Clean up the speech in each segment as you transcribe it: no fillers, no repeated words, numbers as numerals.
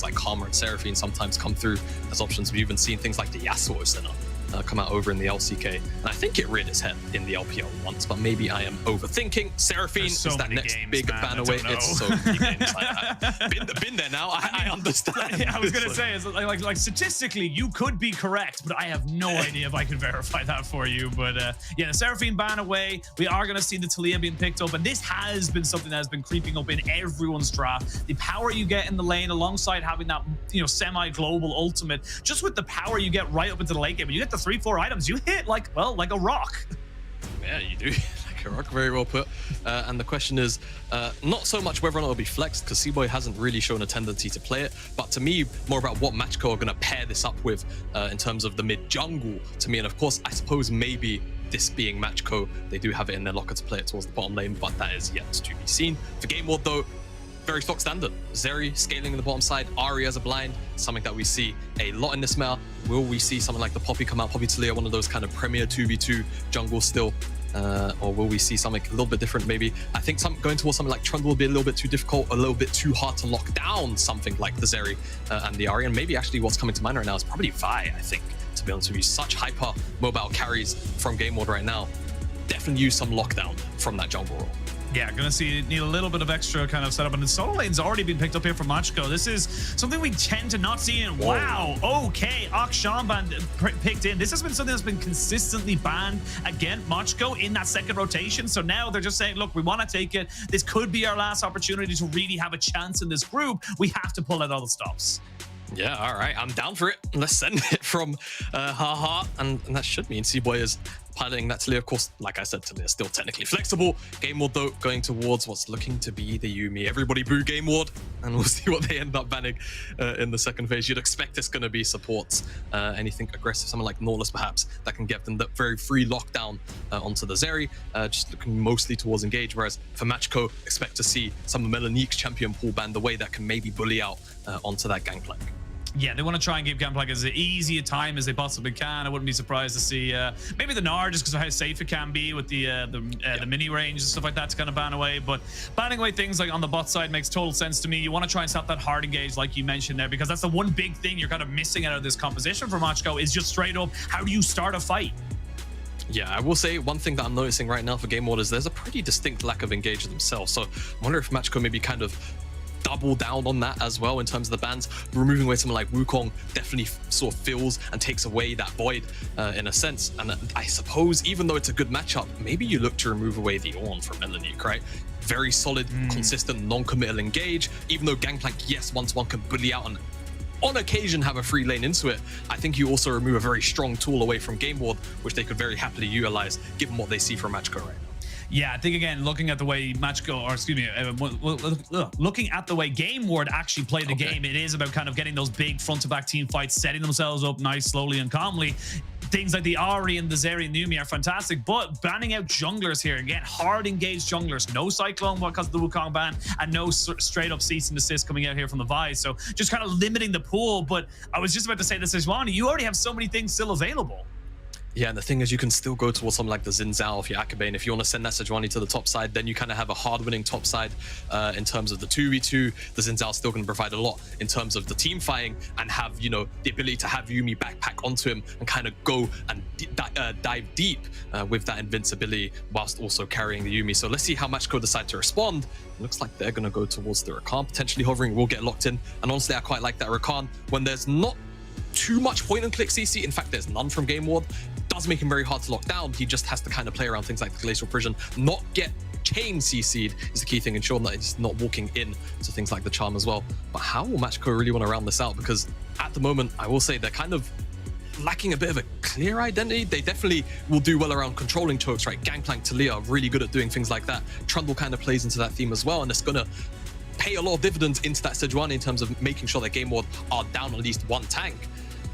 things like Karma and Seraphine sometimes come through as options. We've even seen things like the Yasuo Center come out over in the LCK. And I think it reared its head in the LPL once, but maybe I am overthinking. Seraphine is that next big ban away. It's so many games like that. Been there now. I understand. I was going to say, it's like statistically, you could be correct, but I have no idea if I can verify that for you. But yeah, the Seraphine ban away. We are going to see the Taliyah being picked up, and this has been something that has been creeping up in everyone's draft. The power you get in the lane, alongside having that, you know, semi-global ultimate, just with the power you get right up into the late game, and you get the 3-4 items, you hit like, well, like a rock. Yeah, you do. Like a rock, very well put. And the question is not so much whether or not it'll be flexed, because Seaboy hasn't really shown a tendency to play it, but to me, more about what Matchco are going to pair this up with in terms of the mid jungle to me. And of course, I suppose maybe this being Matchco, they do have it in their locker to play it towards the bottom lane, but that is yet to be seen. For GameWard though, very stock standard. Zeri scaling in the bottom side, Ahri as a blind, something that we see a lot in this meta. Will we see something like the Poppy come out, Poppy Taliyah, one of those kind of premier 2v2 jungles still? Or will we see something a little bit different maybe? I think going towards something like Trundle will be a little bit too difficult, a little bit too hard to lock down something like the Zeri and the Ahri. And maybe actually what's coming to mind right now is probably Vi, I think, to be honest with you. Such hyper mobile carries from GameWard right now. Definitely use some lockdown from that jungle role. Yeah, gonna need a little bit of extra kind of setup, and the solo lane's already been picked up here from Matchco. This is something we tend to not see in. Wow, okay, Akshan banned, picked in. This has been something that's been consistently banned against Matchco in that second rotation. So now they're just saying, look, we want to take it. This could be our last opportunity to really have a chance in this group. We have to pull out all the stops. Yeah, all right, I'm down for it. Let's send it from Haha, and that should mean Seaboy is piloting that Taliyah. Of course, like I said, Taliyah is still technically flexible. GameWard, though, going towards what's looking to be the Yuumi. Everybody boo GameWard, and we'll see what they end up banning in the second phase. You'd expect it's going to be supports, anything aggressive, someone like Nautilus, perhaps, that can get them that very free lockdown onto the Zeri, just looking mostly towards engage. Whereas for Matchco, expect to see some of Melanique's champion pool banned away that can maybe bully out onto that Gangplank. Yeah, they want to try and give Gangplank as easy a time as they possibly can. I wouldn't be surprised to see maybe the Gnar, just because of how safe it can be with the mini range and stuff like that, to kind of ban away. But banning away things like on the bot side makes total sense to me. You want to try and stop that hard engage, like you mentioned there, because that's the one big thing you're kind of missing out of this composition for Matchco, is just straight up, how do you start a fight? Yeah, I will say one thing that I'm noticing right now for GameWard is there's a pretty distinct lack of engage themselves. So I wonder if Matchco maybe kind of double down on that as well in terms of the bans. Removing away someone like Wukong definitely sort of fills and takes away that void in a sense. And I suppose even though it's a good matchup, maybe you look to remove away the Ornn from Melanique, right? Very solid, consistent, non-committal engage. Even though Gangplank, yes, once one can bully out and on occasion have a free lane into it, I think you also remove a very strong tool away from GameWard, which they could very happily utilize given what they see from Matchco right now. Yeah, I think, again, looking at the way Matchco, or excuse me, looking at the way GameWard actually play the game, it is about kind of getting those big front-to-back team fights, setting themselves up nice, slowly and calmly. Things like the Ahri and the Zeri and Yuumi are fantastic, but banning out junglers here, again, hard engaged junglers, no Cyclone because of the Wukong ban, and no straight up cease and desist coming out here from the Vi. So just kind of limiting the pool. But I was just about to say this, Sejuani, you already have so many things still available. Yeah, and the thing is, you can still go towards something like the Xin Zhao if you're Akabane. If you want to send that Sejuani to the top side, then you kind of have a hard-winning top side in terms of the 2v2. The Xin Zhao still can provide a lot in terms of the team fighting and have, you know, the ability to have Yuumi backpack onto him and kind of go and dive deep with that invincibility whilst also carrying the Yuumi. So let's see how Matchco decide to respond. It looks like they're going to go towards the Rakan. Potentially hovering will get locked in. And honestly, I quite like that Rakan when there's not too much point-and-click CC. In fact, there's none from GameWard. Does make him very hard to lock down. He just has to kind of play around things like the Glacial Prison, not get chain CC'd is the key thing, ensuring that he's not walking in to things like the Charm as well. But how will Matchco really want to round this out? Because at the moment, I will say they're kind of lacking a bit of a clear identity. They definitely will do well around controlling chokes, right? Gangplank, Taliyah are really good at doing things like that. Trundle kind of plays into that theme as well, and it's going to pay a lot of dividends into that Sejuani in terms of making sure that GameWard are down at least one tank.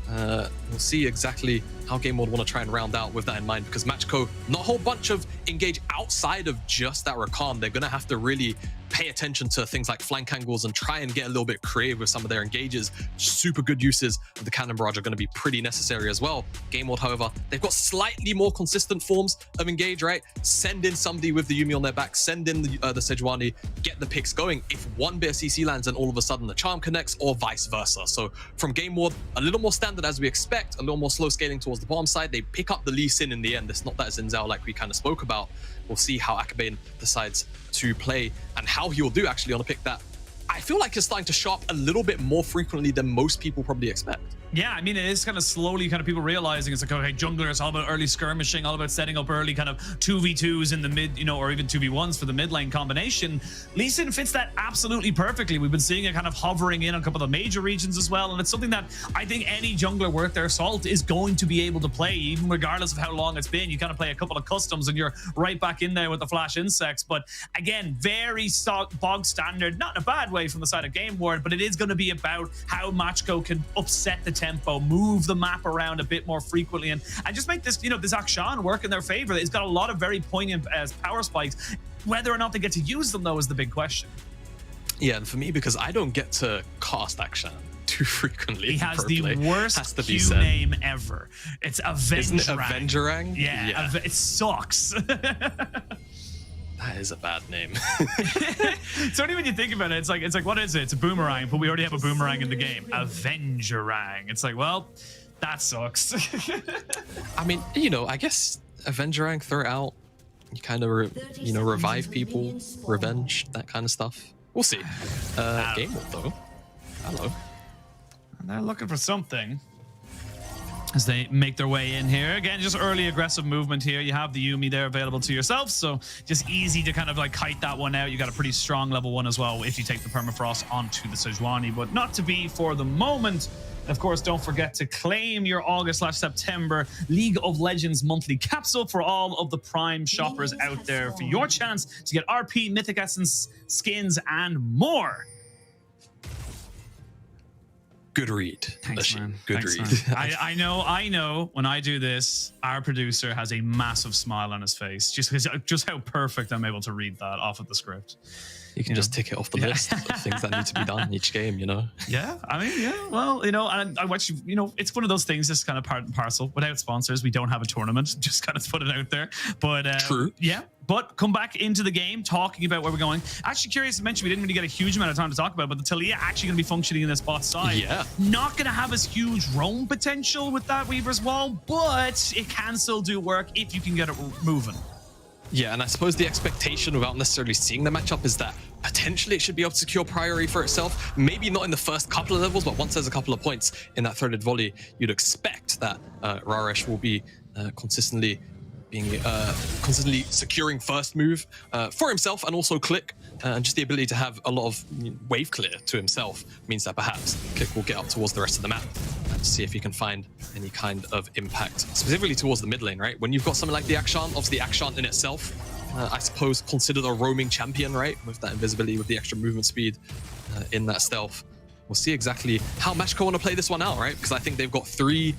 We'll see exactly how GameWard want to try and round out with that in mind, because Matchco, not a whole bunch of engage outside of just that Rakan. They're going to have to really pay attention to things like flank angles and try and get a little bit creative with some of their engages. Super good uses of the Cannon Barrage are going to be pretty necessary as well. GameWard, however, they've got slightly more consistent forms of engage, right? Send in somebody with the Yuumi on their back, send in the Sejuani, get the picks going. If one bit of CC lands, then all of a sudden the charm connects, or vice versa. So from GameWard, a little more standard as we expect, a little more slow scaling towards the bottom side. They pick up the Lee Sin in the end. It's not that Xin Zhao like we kind of spoke about. We'll see how Akabane decides to play and how he will do actually on a pick that I feel like is starting to show up a little bit more frequently than most people probably expect. Yeah, I mean, it is kind of slowly kind of people realizing it's like, okay, junglers, all about early skirmishing, all about setting up early kind of 2v2s in the mid, you know, or even 2v1s for the mid lane combination. Lee Sin fits that absolutely perfectly. We've been seeing it kind of hovering in a couple of the major regions as well. And it's something that I think any jungler worth their salt is going to be able to play, even regardless of how long it's been. You kind of play a couple of customs and you're right back in there with the flash insects. But again, very bog standard, not in a bad way from the side of GameWard, but it is going to be about how Matchco can upset the tempo, move the map around a bit more frequently, and just make this, you know, this Akshan work in their favor. It's got a lot of very poignant power spikes. Whether or not they get to use them, though, is the big question. Yeah, and for me, because I don't get to cast Akshan too frequently. He has the worst Q name ever. It's Avengerang. Isn't it Avengerang? Yeah. It sucks. That is a bad name. It's only when you think about it, it's like, what is it? It's a boomerang, but we already have a boomerang in the game. Avengerang. It's like, well, that sucks. I mean, you know, I guess Avengerang, throw it out. You kind of, revive people, revenge, that kind of stuff. We'll see. GameWard, though. Hello. And they're looking for something as they make their way in here. Again, just early aggressive movement here. You have the Yuumi there available to yourself, so just easy to kind of like kite that one out. You got a pretty strong level 1 as well if you take the permafrost onto the Sejuani, but not to be for the moment. Of course, don't forget to claim your August/September League of Legends monthly capsule for all of the Prime shoppers out there for your chance to get RP, Mythic Essence, skins, and more. Good read. Thanks, man. Good Thanks, read. Man. I know when I do this, our producer has a massive smile on his face. Just how perfect I'm able to read that off of the script. You can just tick it off the list of things that need to be done each game, you know? Yeah, I mean, yeah, well, you know, and I watch, you know, it's one of those things that's kind of part and parcel. Without sponsors, we don't have a tournament, just kind of put it out there. But True. Yeah, but come back into the game, talking about where we're going. Actually curious to mention, we didn't really get a huge amount of time to talk about, but the Talia actually going to be functioning in this bot side. Yeah. Not going to have as huge roam potential with that Weaver's Wall, but it can still do work if you can get it moving. Yeah, and I suppose the expectation without necessarily seeing the matchup is that potentially it should be able to secure priority for itself. Maybe not in the first couple of levels, but once there's a couple of points in that threaded volley, you'd expect that Raresh will be consistently securing first move for himself, and also Click, and just the ability to have a lot of wave clear to himself means that perhaps Click will get up towards the rest of the map and see if he can find any kind of impact, specifically towards the mid lane, right? When you've got something like the Akshan, obviously the Akshan in itself, I suppose considered a roaming champion, right? With that invisibility, with the extra movement speed in that stealth. We'll see exactly how Matchco want to play this one out, right? Because I think they've got two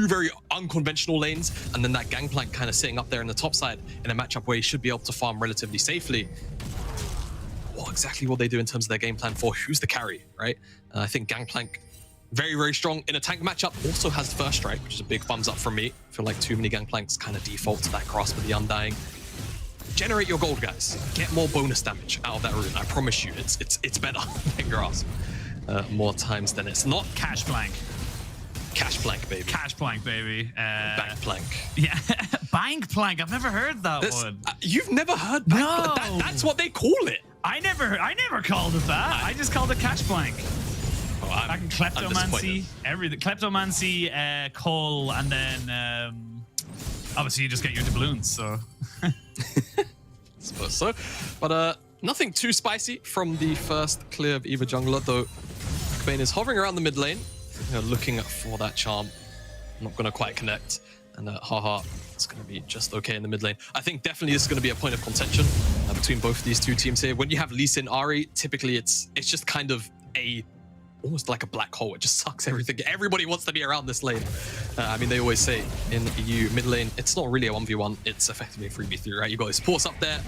very unconventional lanes, and then that Gangplank kind of sitting up there in the top side in a matchup where he should be able to farm relatively safely. What exactly will they do in terms of their game plan for who's the carry, right? I think Gangplank, very, very strong in a tank matchup, also has first strike, which is a big thumbs up from me. I feel like too many Gangplanks kind of default to that grasp of the Undying. Generate your gold, guys. Get more bonus damage out of that rune. I promise you, it's better than grasp more times than it's not. Cash blank. Cash plank, baby. Cash plank, baby. Bank plank. Yeah, bank plank. I've never heard that one. You've never heard bank no. plank? That's what they call it. I never called it that. I just called it cash plank. Oh, I can kleptomancy, everything. Kleptomancy, cull, and then obviously you just get your doubloons. So. I suppose so, but nothing too spicy from the first clear of either jungler, though. Akabane is hovering around the mid lane, looking for that charm. Not going to quite connect, and haha, it's going to be just okay in the mid lane. I think definitely this is going to be a point of contention between both of these two teams here. When you have Lee Sin Ahri, typically it's just kind of a almost like a black hole. It just sucks everything. Everybody wants to be around this lane. I mean, they always say in EU mid lane, it's not really a 1v1. It's effectively a 3v3, right? You got his supports up there.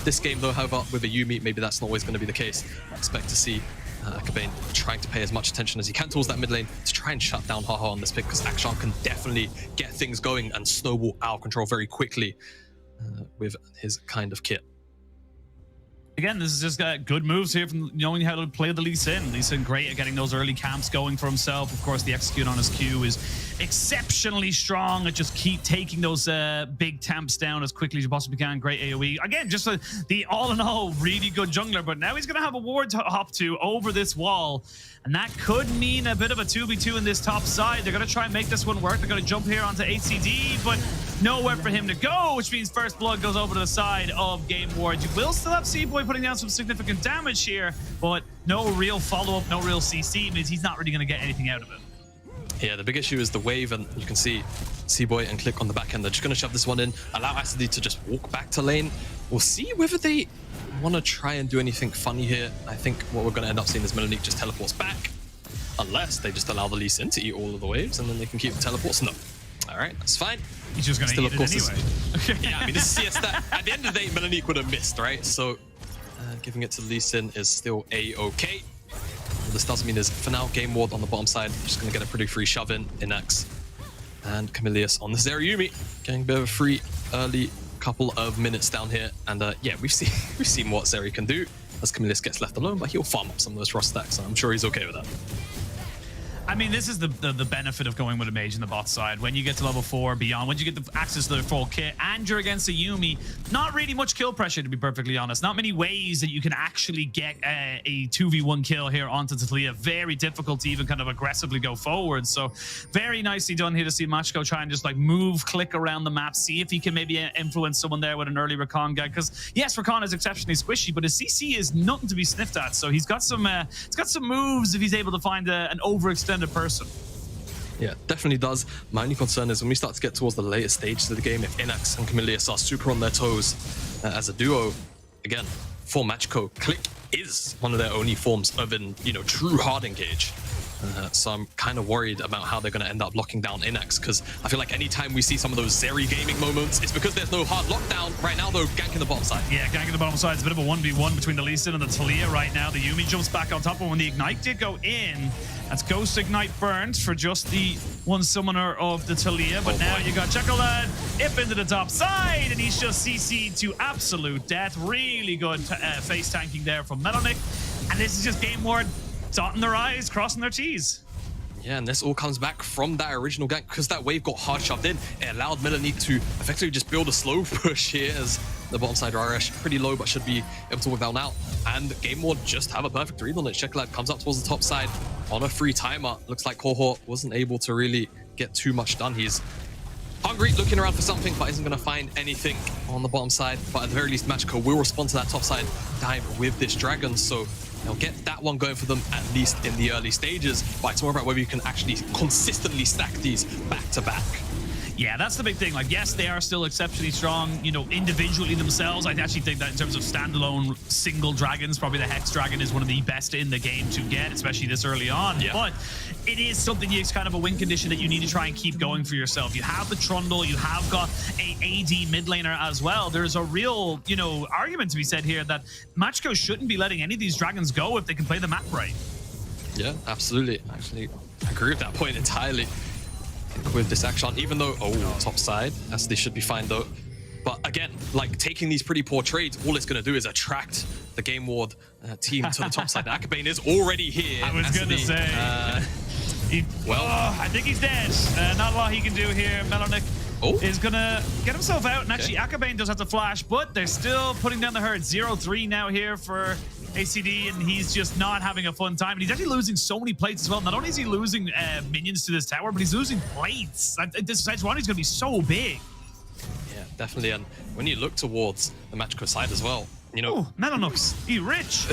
This game, though, however, with a Yuumi, maybe that's not always going to be the case. I expect to see Akabane trying to pay as much attention as he can towards that mid lane to try and shut down Haha on this pick, because Akshan can definitely get things going and snowball out of control very quickly with his kind of kit. Again, this is just good moves here from knowing how to play the Lee Sin. Lee Sin great at getting those early camps going for himself. Of course, the execute on his Q is exceptionally strong at just keep taking those big tamps down as quickly as you possibly can. Great AoE. Again, just the all-in-all really good jungler, but now he's going to have a ward to hop to over this wall, and that could mean a bit of a 2v2 in this top side. They're going to try and make this one work. They're going to jump here onto HCD, but nowhere for him to go, which means first blood goes over to the side of GameWard. You will still have C-Boy putting down some significant damage here, but no real follow-up, no real CC means he's not really going to get anything out of it. Yeah, the big issue is the wave, and you can see C-Boy and Click on the back end. They're just going to shove this one in, allow Acid to just walk back to lane. We'll see whether they want to try and do anything funny here. I think what we're going to end up seeing is Melanique just teleports back, unless they just allow the Lee Sin to eat all of the waves, and then they can keep the teleports. No. All right, that's fine. He's just going to eat it anyway. Yeah, I mean, this is CS. At the end of the day, Melanique would have missed, right? So giving it to Lee Sin is still A-okay. What this does mean is, for now, GameWard on the bottom side, just going to get a pretty free shove in X. And Camilius on the Zeriumi, getting a bit of a free early couple of minutes down here. And yeah, we've seen what Zeri can do as Camilius gets left alone, but he'll farm up some of those Frost stacks, so I'm sure he's okay with that. I mean, this is the benefit of going with a mage in the bot side. When you get to level 4 beyond, when you get the access to the full kit and you're against a Yuumi, not really much kill pressure, to be perfectly honest. Not many ways that you can actually get a 2v1 kill here onto Talia. Very difficult to even kind of aggressively go forward. So very nicely done here to see Machko try and just like move, click around the map, see if he can maybe influence someone there with an early Rakan guy. Because yes, Rakan is exceptionally squishy, but his CC is nothing to be sniffed at. So he's got some moves if he's able to find an overextended person. Yeah, definitely does. My only concern is when we start to get towards the later stages of the game, if Inax and Camilius are super on their toes as a duo, again, for Machko, Click is one of their only forms of an, true hard engage. So I'm kind of worried about how they're going to end up locking down Inax, because I feel like anytime we see some of those Zeri gaming moments, it's because there's no hard lockdown. Right now, though, ganking the bottom side. Yeah, ganking the bottom side. It's a bit of a 1v1 between the Lee Sin and the Talia right now. The Yuumi jumps back on top, but when the Ignite did go in, that's Ghost Ignite burned for just the one summoner of the Talia. But now you got Chocolate Ip into the top side, and he's just CC'd to absolute death. Really good face tanking there from Melanic. And this is just GameWard dotting their I's, crossing their T's. Yeah, and this all comes back from that original gank, because that wave got hard shoved in. It allowed Melanique to effectively just build a slow push here, as the bottom side Raresh pretty low, but should be able to work down out. And GameWard just have a perfect read on it. Chocolate comes up towards the top side on a free timer. Looks like Cohort wasn't able to really get too much done. He's hungry, looking around for something, but isn't going to find anything on the bottom side. But at the very least, Machko will respond to that top side dive with this dragon, so they'll get that one going for them, at least in the early stages. But it's more about whether you can actually consistently stack these back to back. Yeah, that's the big thing. Like, yes, they are still exceptionally strong, individually themselves. I actually think that in terms of standalone single dragons, probably the Hex Dragon is one of the best in the game to get, especially this early on. Yeah. But it is something, it's kind of a win condition that you need to try and keep going for yourself. You have the Trundle, you have got a AD mid laner as well. There's a real, argument to be said here that Machko shouldn't be letting any of these dragons go if they can play the map right. Yeah, absolutely. Actually, I agree with that point entirely. With this action, even though top side, as they should be fine though. But again, like taking these pretty poor trades, all it's going to do is attract the GameWard team to the top side. Akabane is already here. I was going to say, I think he's dead. Not a lot he can do here. Melanic is going to get himself out, and actually Akabane does have to flash, but they're still putting down the herd. 0-3 now here for ACD, and he's just not having a fun time. And he's actually losing so many plates as well. Not only is he losing minions to this tower, but he's losing plates. This Sejuani's going to be so big. Yeah, definitely. And when you look towards the Machko side as well, Melanux, he's rich.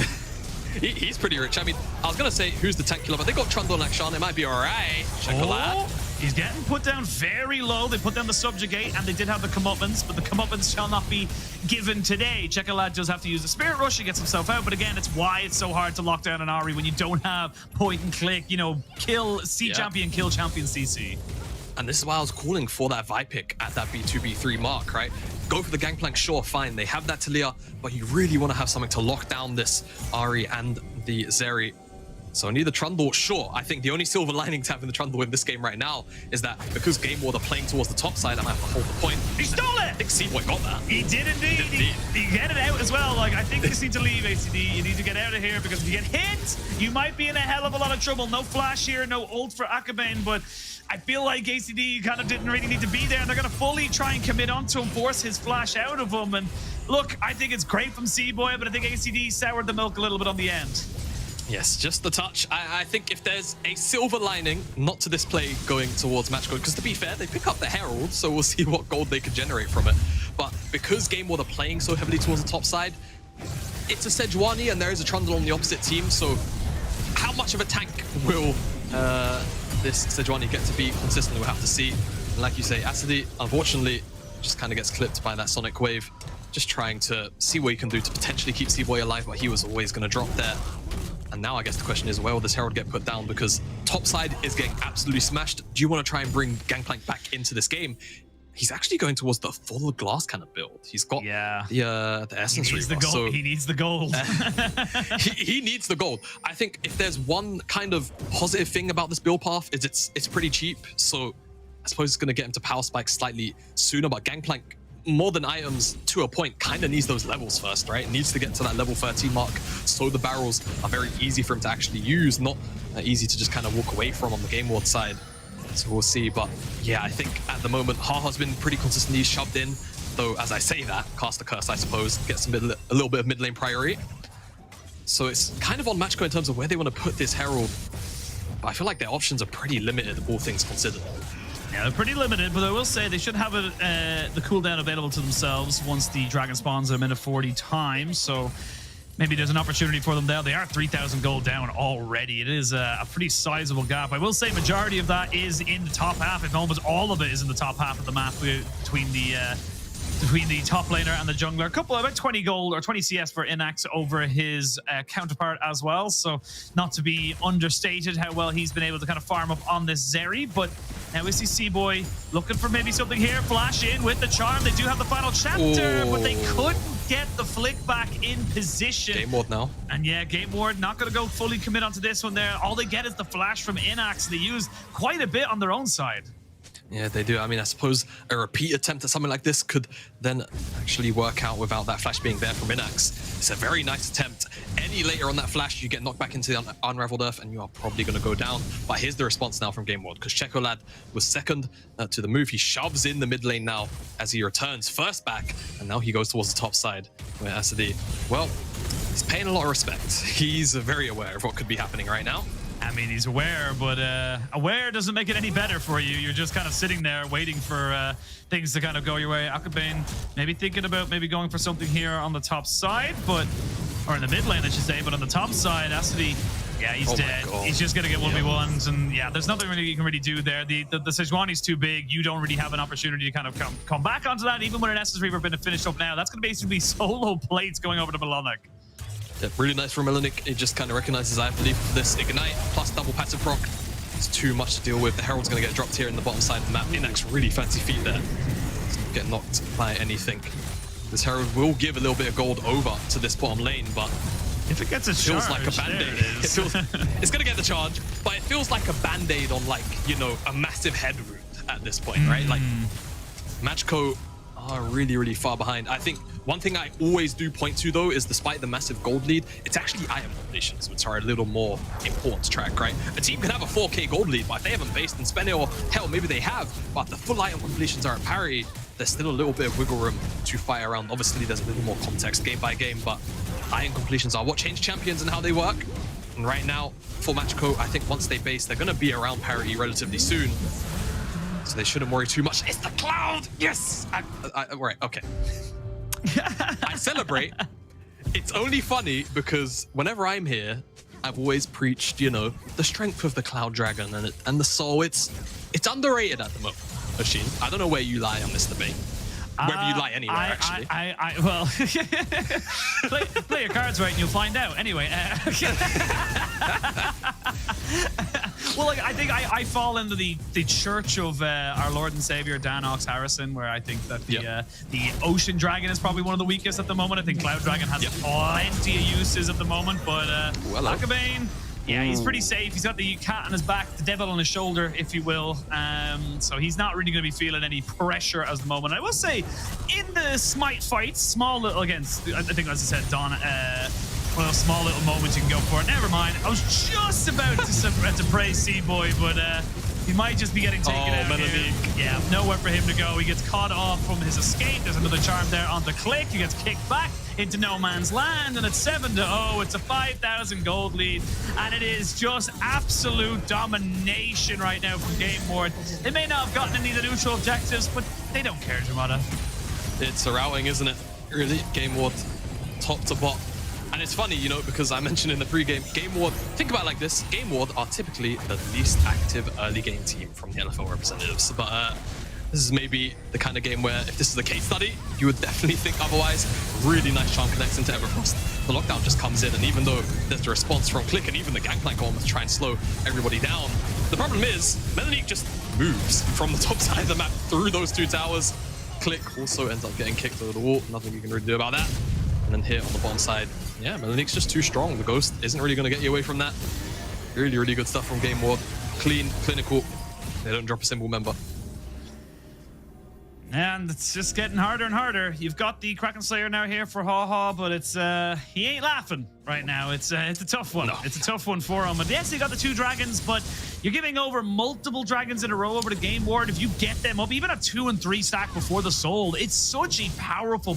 He's pretty rich. I mean, I was going to say, who's the tank killer, but they got Trundle and Akshan. It might be all right. Chocolate. He's getting put down very low. They put down the subjugate, and they did have the comeuppance, but the comeuppance shall not be given today. Checkalad does have to use the Spirit Rush. He gets himself out, but again, it's why it's so hard to lock down an Ari when you don't have point and click, you know, kill champion, kill champion CC. And this is why I was calling for that Vi pick at that B2, B3 mark, right? Go for the Gangplank, sure, fine. They have that Talia, but you really want to have something to lock down this Ari and the Zeri. So neither Trundle, sure. I think the only silver lining to having the Trundle in this game right now is that because GameWard are playing towards the top side, I might have to hold the point. He stole it! I think C-Boy got that. He did indeed. He get it out as well. Like, I think you just need to leave, ACD. You need to get out of here because if you get hit, you might be in a hell of a lot of trouble. No flash here, no ult for Akabane, but I feel like ACD kind of didn't really need to be there, and they're going to fully try and commit onto him, force his flash out of him. And look, I think it's great from C-Boy, but I think ACD soured the milk a little bit on the end. Yes, just the touch. I think if there's a silver lining, not to this play going towards match gold, because to be fair, they pick up the Herald, so we'll see what gold they can generate from it. But because GameWard are playing so heavily towards the top side, it's a Sejuani and there is a Trundle on the opposite team, so how much of a tank will this Sejuani get to be consistently, we'll have to see. And like you say, Asadi, unfortunately, just kind of gets clipped by that Sonic Wave. Just trying to see what he can do to potentially keep C-Boy alive, but he was always going to drop there. And now I guess the question is, where will this Herald get put down? Because top side is getting absolutely smashed. Do you want to try and bring Gangplank back into this game? He's actually going towards the full glass kind of build. He's got the Essence Reaver. So he needs the gold. he needs the gold. I think if there's one kind of positive thing about this build path is it's pretty cheap. So I suppose it's going to get him to power spike slightly sooner, but Gangplank, more than items to a point, kind of needs those levels first, right? It needs to get to that level 13 mark, so the barrels are very easy for him to actually use, not easy to just kind of walk away from on the GameWard side. So we'll see, but yeah, I think at the moment, Haha's been pretty consistently shoved in, though as I say that, cast the curse, I suppose, gets a little bit of mid lane priority. So it's kind of on Matchco in terms of where they want to put this Herald, but I feel like their options are pretty limited, all things considered. Yeah, they're pretty limited, but I will say they should have the cooldown available to themselves once the dragon spawns at a minute 40 time. So maybe there's an opportunity for them there. They are 3,000 gold down already. It is a pretty sizable gap. I will say majority of that is in the top half. If almost all of it is in the top half of the map between the top laner and the jungler. A couple, about 20 gold or 20 CS for Inax over his counterpart as well. So not to be understated how well he's been able to kind of farm up on this Zeri. But now we see C-Boy looking for maybe something here. Flash in with the charm. They do have the final chapter, but they couldn't get the flick back in position. GameWard now. And yeah, GameWard not going to go fully commit onto this one there. All they get is the flash from Inax. They use quite a bit on their own side. Yeah, they do. I mean, I suppose a repeat attempt at something like this could then actually work out without that flash being there from Inax. It's a very nice attempt. Any later on that flash, you get knocked back into the Unraveled Earth and you are probably going to go down. But here's the response now from GameWard, because Chekolad was second to the move. He shoves in the mid lane now as he returns first back, and now he goes towards the top side where Asadi, well, he's paying a lot of respect. He's very aware of what could be happening right now. I mean, he's aware, but aware doesn't make it any better for you. You're just kind of sitting there waiting for things to kind of go your way. Akabane maybe thinking about maybe going for something here on the top side, or in the mid lane, I should say, but on the top side, Asadi, yeah, he's dead. He's just going to get 1v1s, and yeah, there's nothing really you can really do there. The Sejuani's too big. You don't really have an opportunity to kind of come back onto that, even when an Essence Reaver been finished up now. That's going to basically be solo plates going over to Melonic. Yeah, really nice from Melonic. It just kind of recognizes I have to leave for this Ignite plus double passive proc. It's too much to deal with. The Herald's going to get dropped here in the bottom side of the map. Inax really fancy feet there. Doesn't get knocked by anything. This Herald will give a little bit of gold over to this bottom lane, but if it gets a charge, feels like a band-aid. It's going to get the charge, but it feels like a band-aid on, like, you know, a massive head wound at this point, right? Like, Matchco are really, really far behind. I think one thing I always do point to, though, is despite the massive gold lead, it's actually item completions, which are a little more important to track, right? A team can have a 4k gold lead, but if they haven't based and spent it, or hell, maybe they have, but the full item completions are at parity, there's still a little bit of wiggle room to fight around. Obviously, there's a little more context game by game, but item completions are what change champions and how they work. And right now, for Matchco, I think once they base, they're going to be around parity relatively soon. So they shouldn't worry too much. It's the cloud! Yes! Right, okay. I celebrate. It's only funny because whenever I'm here, I've always preached, you know, the strength of the Cloud Dragon and the Soul. It's underrated at the moment, Machine. I don't know where you lie on this debate. Whether you lie anywhere, actually. Well, play your cards right and you'll find out. Anyway. Well, like, I think I fall into the church of our Lord and Savior, Dan Ox Harrison, where I think that the Ocean Dragon is probably one of the weakest at the moment. I think Cloud Dragon has plenty of uses at the moment, but Akabane, yeah, he's pretty safe. He's got the cat on his back, the devil on his shoulder, if you will. So he's not really going to be feeling any pressure at the moment. I will say, in the Smite fights, small little, again, I think as I said, Don, well, small little moment you can go for it. Never mind. I was just about to praise C-Boy, but he might just be getting taken out here. Yeah, nowhere for him to go. He gets caught off from his escape. There's another charm there on the click. He gets kicked back into no man's land, and it's 7-0. It's a 5,000 gold lead, and it is just absolute domination right now from GameWard. They may not have gotten any of the neutral objectives, but they don't care, Jamada. It's a routing, isn't it? Really, GameWard, top to bottom. And it's funny, you know, because I mentioned in the pregame, GameWard, think about it like this, GameWard are typically the least active early game team from the NFL representatives. But this is maybe the kind of game where if this is a case study, you would definitely think otherwise. Really nice charm connects into Everfrost. The lockdown just comes in, and even though there's the response from Click and even the Gangplank almost try and slow everybody down, the problem is Melanique just moves from the top side of the map through those two towers. Click also ends up getting kicked over the wall. Nothing you can really do about that. And then here on the bottom side, yeah, Melanique's just too strong. The Ghost isn't really going to get you away from that. Really, really good stuff from GameWard. Clean, clinical. They don't drop a single member. And it's just getting harder and harder. You've got the Kraken Slayer now here for Haha, but it's he ain't laughing right now. It's a tough one. No. It's a tough one for him. And yes, you got the two dragons, but you're giving over multiple dragons in a row over to GameWard. If you get them up, even a 2 and 3 stack before the Soul, it's such a powerful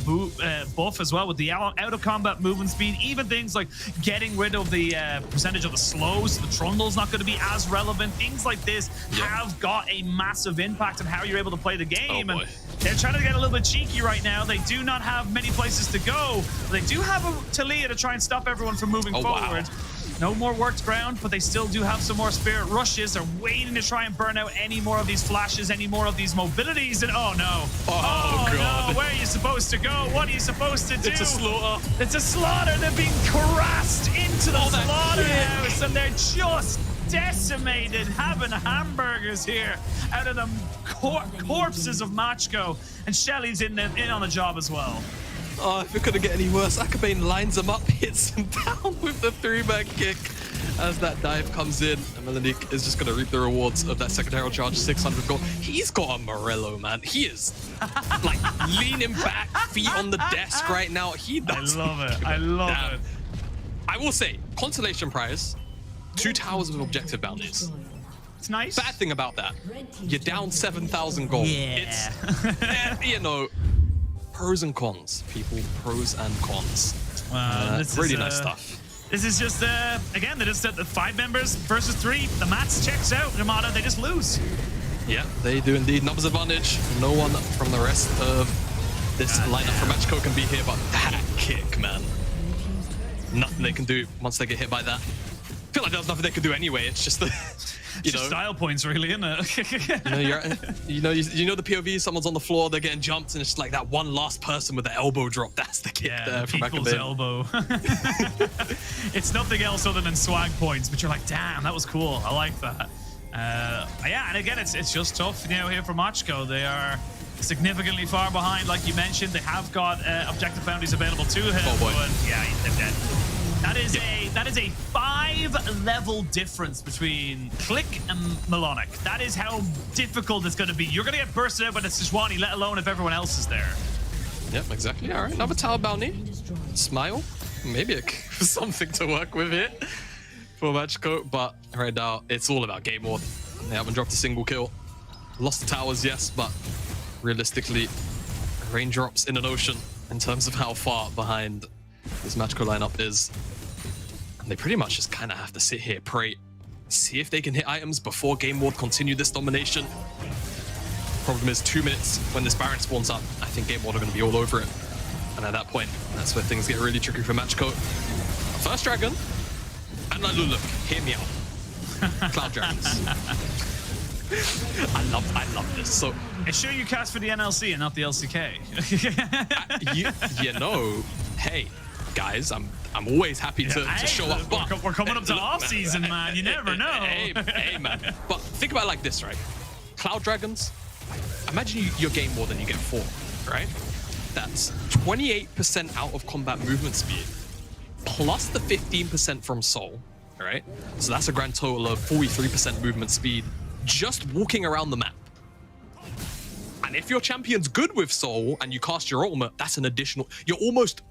buff as well with the out of combat movement speed. Even things like getting rid of the percentage of the slows. The Trundle's not going to be as relevant. Things like this have got a massive impact on how you're able to play the game. And they're trying to get a little bit cheeky right now. They do not have many places to go. They do have a Talia to try and stop everyone from moving forward. Wow. No more worked ground, but they still do have some more Spirit Rushes. They're waiting to try and burn out any more of these flashes, any more of these mobilities. And oh no. Oh God. No. Where are you supposed to go? What are you supposed to do? It's a slaughter. It's a slaughter. They're being harassed into the slaughterhouse, and they're just decimated, having hamburgers here out of the corpses of Machko, and Shelly's in on the job as well. Oh, if it couldn't get any worse, Akabane lines him up, hits him down with the 3-man kick as that dive comes in, and Melanique is just going to reap the rewards of that secretarial charge, 600 gold. He's got a Morello, man. He is like leaning back, feet on the desk right now. He does. I love it. I love it. I will say, consolation prize, 2 towers with objective bounties. It's nice. Bad thing about that, you're down 7,000 gold. Yeah. It's, you know, pros and cons, people. Pros and cons. This really is, nice stuff. This is just, again, they just said the 5 members versus 3. The maths checks out, Ramada. They just lose. Yeah, they do indeed. Numbers advantage. No one from the rest of this lineup from Machko can be here, but that kick, man. Nothing they can do once they get hit by that. I feel like there's nothing they can do anyway. It's just the, you know, style points, really, isn't it? you know the POV. Someone's on the floor, they're getting jumped, and it's like that one last person with the elbow drop. That's the kick there from people's elbow. It's nothing else other than swag points, but you're like, damn, that was cool. I like that. Yeah, and again, it's just tough, you know, here for Machko. They are significantly far behind, like you mentioned. They have got objective bounties available to him. Oh boy. But yeah, they're dead. That is a 5-level difference between Click and Melanic. That is how difficult it's going to be. You're going to get bursted out by the Sejuani, let alone if everyone else is there. Yep, exactly. All right, another tower bounty. Smile. Maybe something to work with it for Machko, but right now it's all about GameWard. They haven't dropped a single kill. Lost the towers, yes, but realistically, raindrops in an ocean in terms of how far behind this Machko lineup is. And they pretty much just kind of have to sit here, pray, see if they can hit items before GameWard continue this domination. Problem is 2 minutes when this Baron spawns up, I think GameWard are going to be all over it. And at that point, that's where things get really tricky for Machko. First dragon, and no, look, hear me out. Cloud Dragons. I love this. So, it's sure you cast for the NLC and not the LCK. you know, hey, guys, I'm always happy to show up. But we're coming up to off season, man. You never know. Hey, man. But think about it like this, right? Cloud Dragons. Imagine you're GameWard and you get 4, right? That's 28% out of combat movement speed, plus the 15% from Soul, right? So that's a grand total of 43% movement speed just walking around the map. And if your champion's good with Soul and you cast your ultimate, that's an additional... You're almost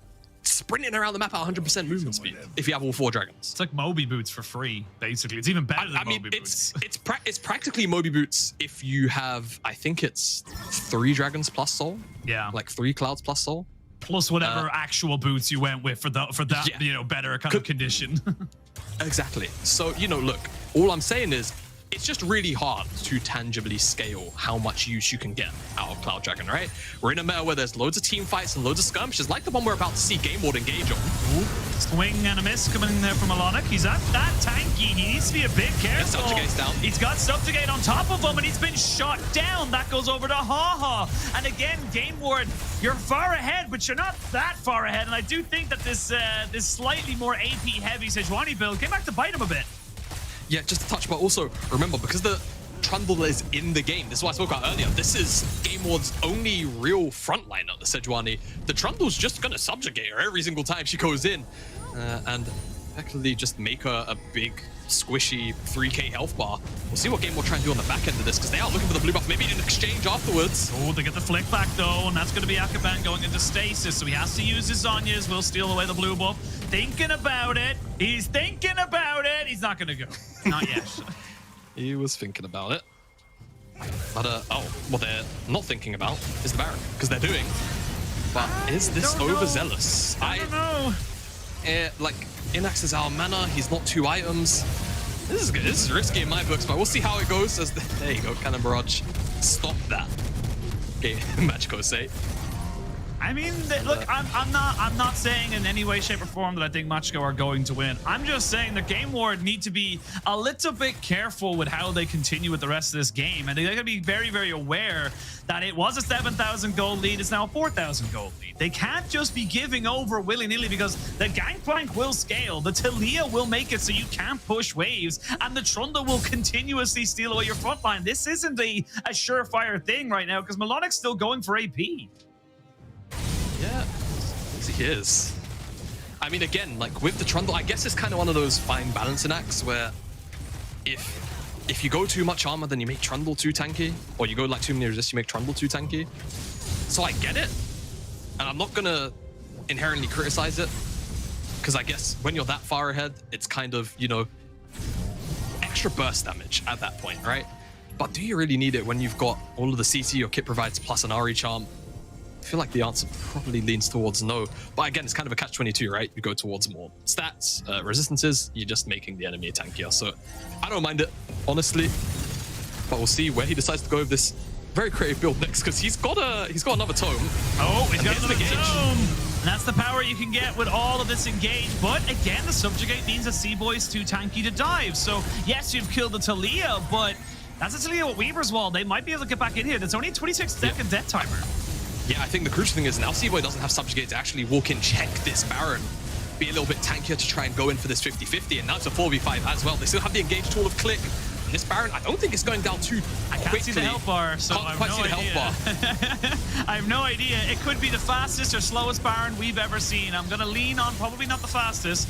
sprinting around the map at 100% movement speed if you have all 4 dragons. It's like Moby Boots for free, basically. It's even better than Moby Boots. It's practically Moby Boots if you have, I think it's 3 dragons plus Soul. Yeah. Like 3 clouds plus Soul. Plus whatever actual boots you went with for that yeah. you know, better kind of condition. Exactly. So, you know, look, all I'm saying is it's just really hard to tangibly scale how much use you can get out of Cloud Dragon, right? We're in a meta where there's loads of team fights and loads of skirmishes, like the one we're about to see GameWard engage on. Ooh, swing and a miss coming in there from Melonic. He's at that tanky. He needs to be a bit careful. Subjugate's down. He's got Subjugate on top of him, and he's been shot down. That goes over to Haha. And again, GameWard, you're far ahead, but you're not that far ahead. And I do think that this slightly more AP-heavy Sejuani build came back to bite him a bit. Yeah, just a touch, but also remember, because the Trundle is in the game, this is what I spoke about earlier, this is GameWard's only real frontliner, the Sejuani. The Trundle's just gonna subjugate her every single time she goes in, and effectively just make her a big, squishy 3k health bar. We'll see what GameWard try and do on the back end of this, because they are looking for the blue buff, maybe in exchange afterwards. Oh, they get the flick back though, and that's going to be Akaban going into stasis, so he has to use his Zhonya's. Will steal away the blue buff. Thinking about it. He's thinking about it. He's not going to go. Not yet. He was thinking about it. But, what they're not thinking about is the Baron, because they're doing. But is this overzealous? I don't know. Like, Inax is our mana, he's not 2 items. This is good. This is risky in my books, but we'll see how it goes. There you go, Cannon Barrage. Stop that. Okay, Magico say. I mean, look, I'm not saying in any way, shape, or form that I think Machko are going to win. I'm just saying that GameWard need to be a little bit careful with how they continue with the rest of this game, and they got to be very, very aware that it was a 7,000 gold lead. It's now a 4,000 gold lead. They can't just be giving over willy-nilly, because the Gangplank will scale, the Talia will make it so you can't push waves, and the Trundle will continuously steal away your front line. This isn't a surefire thing right now, because Melonic's still going for AP. Yeah, he is. I mean, again, like with the Trundle, I guess it's kind of one of those fine balancing acts where if you go too much armor, then you make Trundle too tanky, or you go like too many resist, you make Trundle too tanky. So I get it, and I'm not gonna inherently criticize it, because I guess when you're that far ahead, it's kind of, you know, extra burst damage at that point, right? But do you really need it when you've got all of the CC your kit provides plus an Ari charm? I feel like the answer probably leans towards no. But again, it's kind of a catch-22, right? You go towards more stats, resistances, you're just making the enemy tankier. So I don't mind it, honestly. But we'll see where he decides to go with this very creative build next, because he's got another tome. Oh, he's got another tome. And that's the power you can get with all of this engage. But again, the Subjugate means that C-Boy's too tanky to dive. So yes, you've killed the Talia, but that's a Talia with Weaver's Wall. They might be able to get back in here. That's only a 26-second death timer. Yeah, I think the crucial thing is now C-Boy doesn't have Subjugate to actually walk in, check this Baron, be a little bit tankier to try and go in for this 50-50, and now it's a 4v5 as well. They still have the engage tool of Click, and this Baron, I don't think it's going down too quickly. I can't see the health bar, so I have no idea. I have no idea. It could be the fastest or slowest Baron we've ever seen. I'm going to lean on probably not the fastest,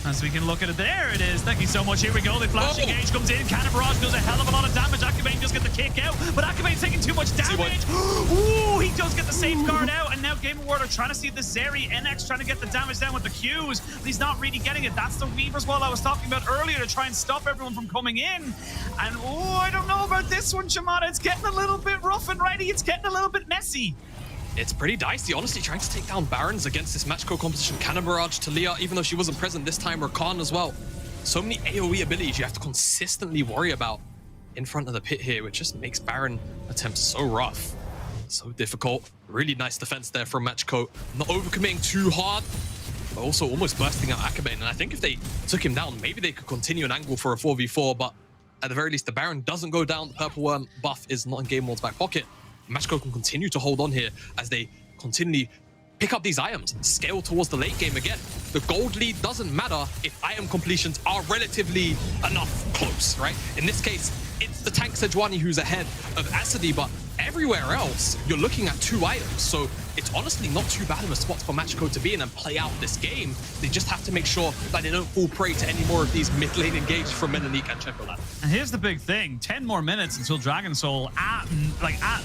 as we can look at it. There it is. Thank you so much. Here we go. The flash engage comes in. Cannon Barrage does a hell of a lot of damage. Akabane does get the kick out, but Akabane's taking too much damage. Ooh, he does get the safeguard out, and now GameWard are trying to see the Zeri. NX trying to get the damage down with the Qs, but he's not really getting it. That's the Weaver's Wall I was talking about earlier to try and stop everyone from coming in. And oh, I don't know about this one, Shamata. It's getting a little bit rough and ready. It's getting a little bit messy. It's pretty dicey, honestly, trying to take down Barons against this match co-composition. Cannon Barrage, Talia, even though she wasn't present this time, Rakan as well. So many AoE abilities you have to consistently worry about in front of the pit here, which just makes Baron attempts so rough, so difficult. Really nice defense there from Matchco. Not overcommitting too hard. but also almost bursting out Akabane. And I think if they took him down, maybe they could continue an angle for a 4v4, but at the very least, the Baron doesn't go down. The Purple Worm buff is not in GameWard's back pocket. Matchco can continue to hold on here as they continually pick up these items, scale towards the late game again. The gold lead doesn't matter if item completions are relatively enough close, right? In this case, it's the tank Sejuani who's ahead of Asadi, but everywhere else, you're looking at 2 items. So it's honestly not too bad of a spot for Matchco to be in and play out this game. They just have to make sure that they don't fall prey to any more of these mid-lane engage from Melanique and Chocolate. And here's the big thing, 10 more minutes until Dragon Soul at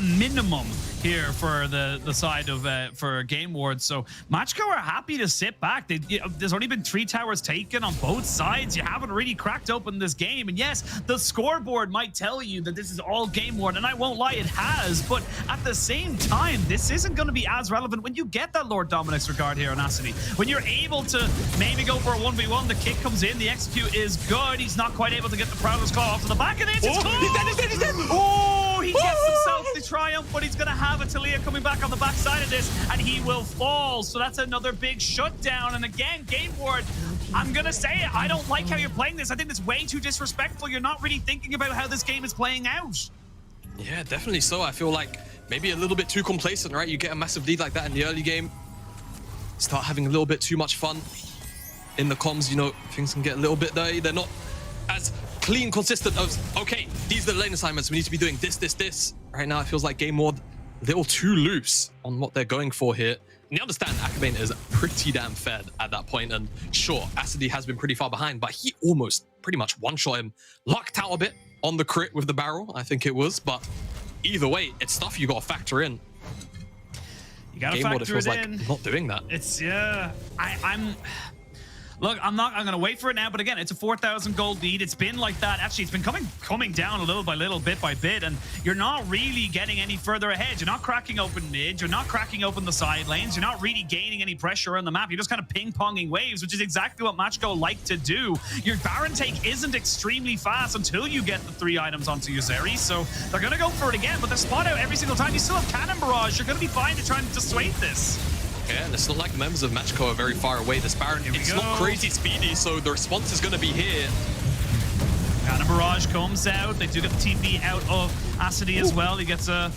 minimum here for the side of for GameWard. So Matchco are happy to sit back. There's only been 3 towers taken on both sides. You haven't really cracked open this game. And yes, the scoreboard might tell you that this is all GameWard, and I won't lie, it has. But at the same time, this isn't going to be as relevant when you get that Lord Dominic's regard here on Asadi. When you're able to maybe go for a 1v1, the kick comes in, the execute is good. He's not quite able to get the Prowler's Claw off to the back of it. He's dead, he's dead. Oh, he gets himself the triumph, but he's going to have a Talia coming back on the backside of this, and he will fall. So that's another big shutdown. And again, GameWard, I'm going to say it, I don't like how you're playing this. I think it's way too disrespectful. You're not really thinking about how this game is playing out. Yeah, definitely so. I feel like maybe a little bit too complacent, right? You get a massive lead like that in the early game, start having a little bit too much fun in the comms, you know, things can get a little bit dirty. They're not as clean, consistent as, okay, these are the lane assignments. We need to be doing this. Right now, it feels like GameWard a little too loose on what they're going for here. And you understand Akabane is pretty damn fed at that point. And sure, Asadi has been pretty far behind, but he almost pretty much one-shot him. Lucked out a bit on the crit with the barrel, I think it was. But either way, it's stuff you got to factor in. You got to GameWard, factor it feels it like in. not doing that. It's, yeah, Look, I'm going to wait for it now, but again, it's a 4,000 gold lead. It's been like that. Actually, it's been coming down a little by little, bit by bit, and you're not really getting any further ahead. You're not cracking open mid. You're not cracking open the side lanes. You're not really gaining any pressure on the map. You're just kind of ping-ponging waves, which is exactly what Matchco like to do. Your Baron take isn't extremely fast until you get the 3 items onto your Zeri, so they're going to go for it again, but they're spot out every single time. You still have Cannon Barrage. You're going to be fine to try and dissuade this. Yeah, and it's not like the members of Matchco are very far away. This Baron, it's not crazy speedy, so the response is going to be here. Cannon Barrage comes out. They do get the TP out of Asadi as well. He gets a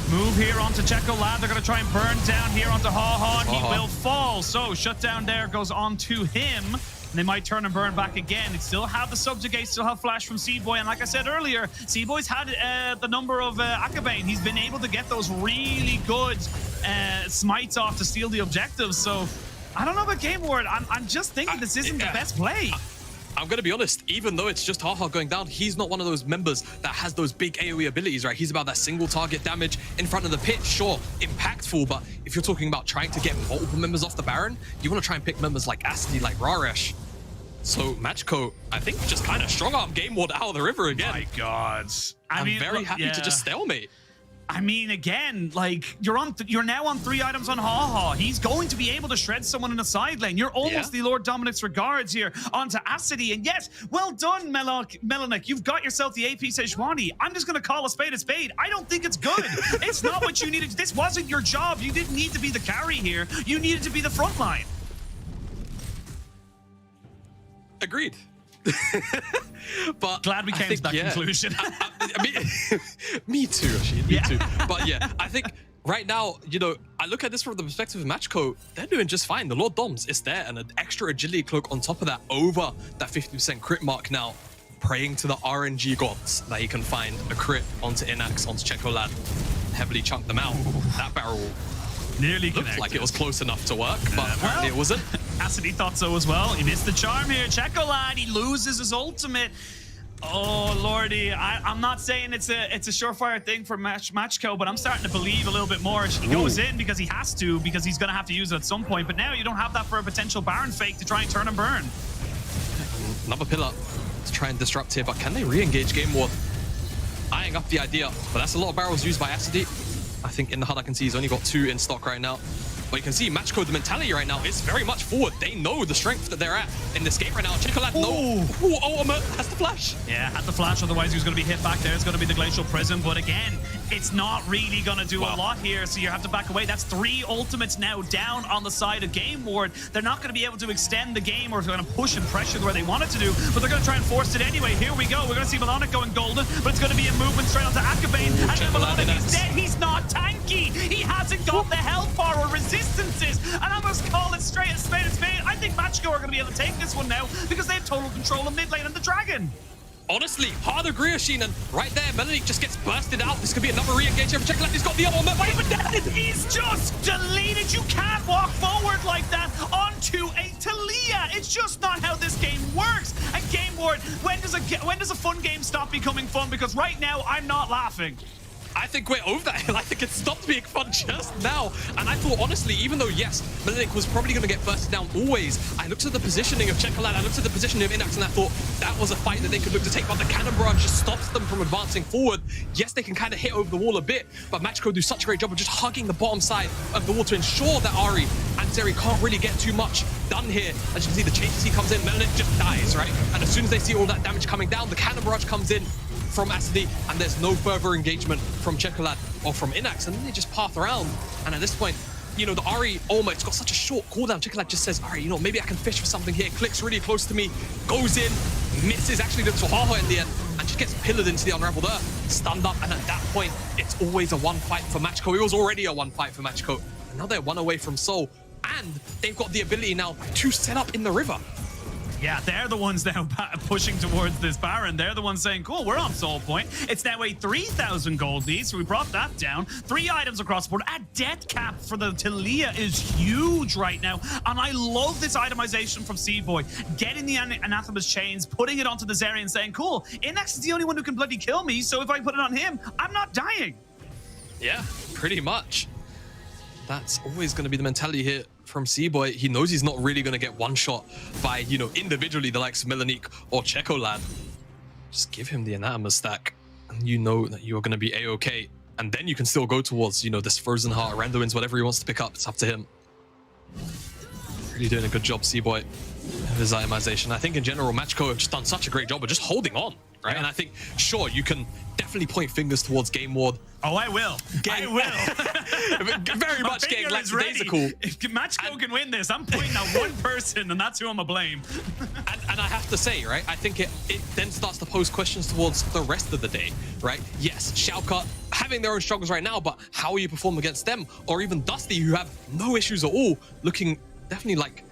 move here onto Chocolate. They're going to try and burn down here onto Ha-Ha, and he will fall. So shutdown there goes on to him. And they might turn and burn back again. They still have the Subjugate, still have Flash from Seedboy. And like I said earlier, Seedboy's had the number of Akabane. He's been able to get those really good smites off to steal the objectives. So I don't know about GameWard. I'm just thinking this isn't the best play. I'm going to be honest, even though it's just Ha-Ha going down, he's not one of those members that has those big AoE abilities, right? He's about that single target damage in front of the pit. Sure, impactful, but if you're talking about trying to get multiple members off the Baron, you want to try and pick members like Asadi, like Raresh. So Matchco, I think, just kind of strong-arm GameWard out of the river again. My God. I'm very happy to just stalemate. I mean, again, like, you're now on 3 items on Ha-Ha. He's going to be able to shred someone in the side lane. You're almost the Lord Dominic's regards here onto Asadi. And yes, well done, Melanic. You've got yourself the AP Sejuani. I'm just going to call a spade a spade. I don't think it's good. It's not what you needed. This wasn't your job. You didn't need to be the carry here. You needed to be the front line. Agreed. But glad we came to that conclusion. I mean, me too, actually. Me too. But yeah, I think right now, you know, I look at this from the perspective of Matchco, they're doing just fine. The Lord Doms is there, and an extra agility cloak on top of that, over that 50% crit mark now, praying to the RNG gods that he can find a crit onto Inax, onto Chocolate, heavily chunk them out. That barrel nearly looked like it was close enough to work, but apparently it wasn't. Asadi thought so as well. He missed the charm here. Chocolate, he loses his ultimate. Oh lordy, I'm not saying it's a surefire thing for Matchco, but I'm starting to believe a little bit more. He goes in because he has to, because he's going to have to use it at some point. But now you don't have that for a potential Baron fake to try and turn and burn. Another pillar to try and disrupt here, but can they re-engage GameWard? Eyeing up the idea, but that's a lot of barrels used by Asadi. I think in the HUD I can see he's only got 2 in stock right now. But you can see Matchco, the mentality right now is very much forward. They know the strength that they're at in this game right now. Chocolate, no. Ultimate has the flash. Yeah, had the flash, otherwise he was going to be hit back there. It's going to be the Glacial Prism. But again, it's not really going to do a lot here, so you have to back away. That's 3 ultimates now down on the side of GameWard. They're not going to be able to extend the game or going to push and pressure where they wanted to do, but they're going to try and force it anyway. Here we go. We're going to see Melonic going golden, but it's going to be a movement straight onto Akabane. And then Melonic is dead. He's not tanky. He hasn't got the health bar or resistances. And I must call it straight as spade is spade. I think Matchgo are going to be able to take this one now because they have total control of mid lane and the dragon. Honestly, hard agree, Ashin, and right there, Melanie just gets bursted out. This could be another re-engage here for Check. He's got the other one, but even dead. He's just deleted. You can't walk forward like that onto a Talia. It's just not how this game works. And GameWard, when does a fun game stop becoming fun? Because right now, I'm not laughing. I think we're over that hill. I think it stopped being fun just now. And I thought, honestly, even though, yes, Melanic was probably going to get bursted down always, I looked at the positioning of Checolad, I looked at the positioning of Inax, and I thought that was a fight that they could look to take, but the Cannon Barrage just stops them from advancing forward. Yes, they can kind of hit over the wall a bit, but Matchco do such a great job of just hugging the bottom side of the wall to ensure that Ari and Zeri can't really get too much done here. As you can see, the Chase comes in, Melanic just dies, right? And as soon as they see all that damage coming down, the Cannon Barrage comes in from Asadi, and there's no further engagement from Checolad or from Inax, and then they just path around. And at this point, you know, the Ari, it's got such a short cooldown. Checolad just says, all right, you know, maybe I can fish for something here. Clicks really close to me, goes in, misses, actually looks for Haha in the end, and just gets pillared into the Unraveled Earth, stunned up, and at that point, it's always a one fight for Matchco. It was already a one fight for Matchco, and now they're one away from Seoul, and they've got the ability now to set up in the river. Yeah, they're the ones now pushing towards this Baron. They're the ones saying, cool, we're on Soul Point. It's now a 3,000 gold lead, so we brought that down. 3 items across the board. A death cap for the Talia is huge right now. And I love this itemization from C-Boy. Getting the Anathema's chains, putting it onto the Zeri and saying, cool, Inax is the only one who can bloody kill me, so if I put it on him, I'm not dying. Yeah, pretty much. That's always going to be the mentality here from C-Boy. He knows he's not really going to get one shot by, you know, individually the likes of Melanic or Checolad. Just give him the Anatema stack, and you know that you are going to be A-okay. And then you can still go towards, you know, this Frozen Heart, Randomins, whatever he wants to pick up. It's up to him. Really doing a good job, C-Boy, of his itemization. I think in general, Matchco have just done such a great job of just holding on, right? And I think, sure, you can definitely point fingers towards GameWard. Oh, I will. I will. Very much getting lackadaisical. If Matchco can win this, I'm pointing at one person, and that's who I'm gonna blame. and I have to say, right, I think it then starts to pose questions towards the rest of the day, right? Yes, Schalke having their own struggles right now, but how will you perform against them? Or even Dusty, who have no issues at all, looking definitely like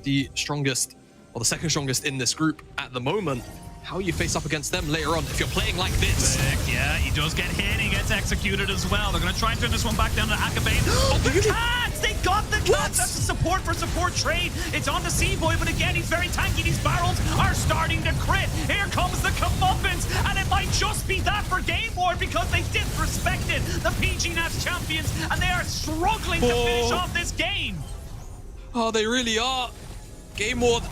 the strongest, or the second strongest in this group at the moment. How you face up against them later on if you're playing like this. Yeah, he does get hit, he gets executed as well. They're going to try and turn this one back down to Akabane. Oh, the cats! They got the cats! That's a support for support trade. It's on to C-Boy, but again, he's very tanky. These barrels are starting to crit. Here comes the comeuppance, and it might just be that for GameWard because they disrespected the PG Nats champions, and they are struggling to finish off this game. Oh, they really are. GameWard,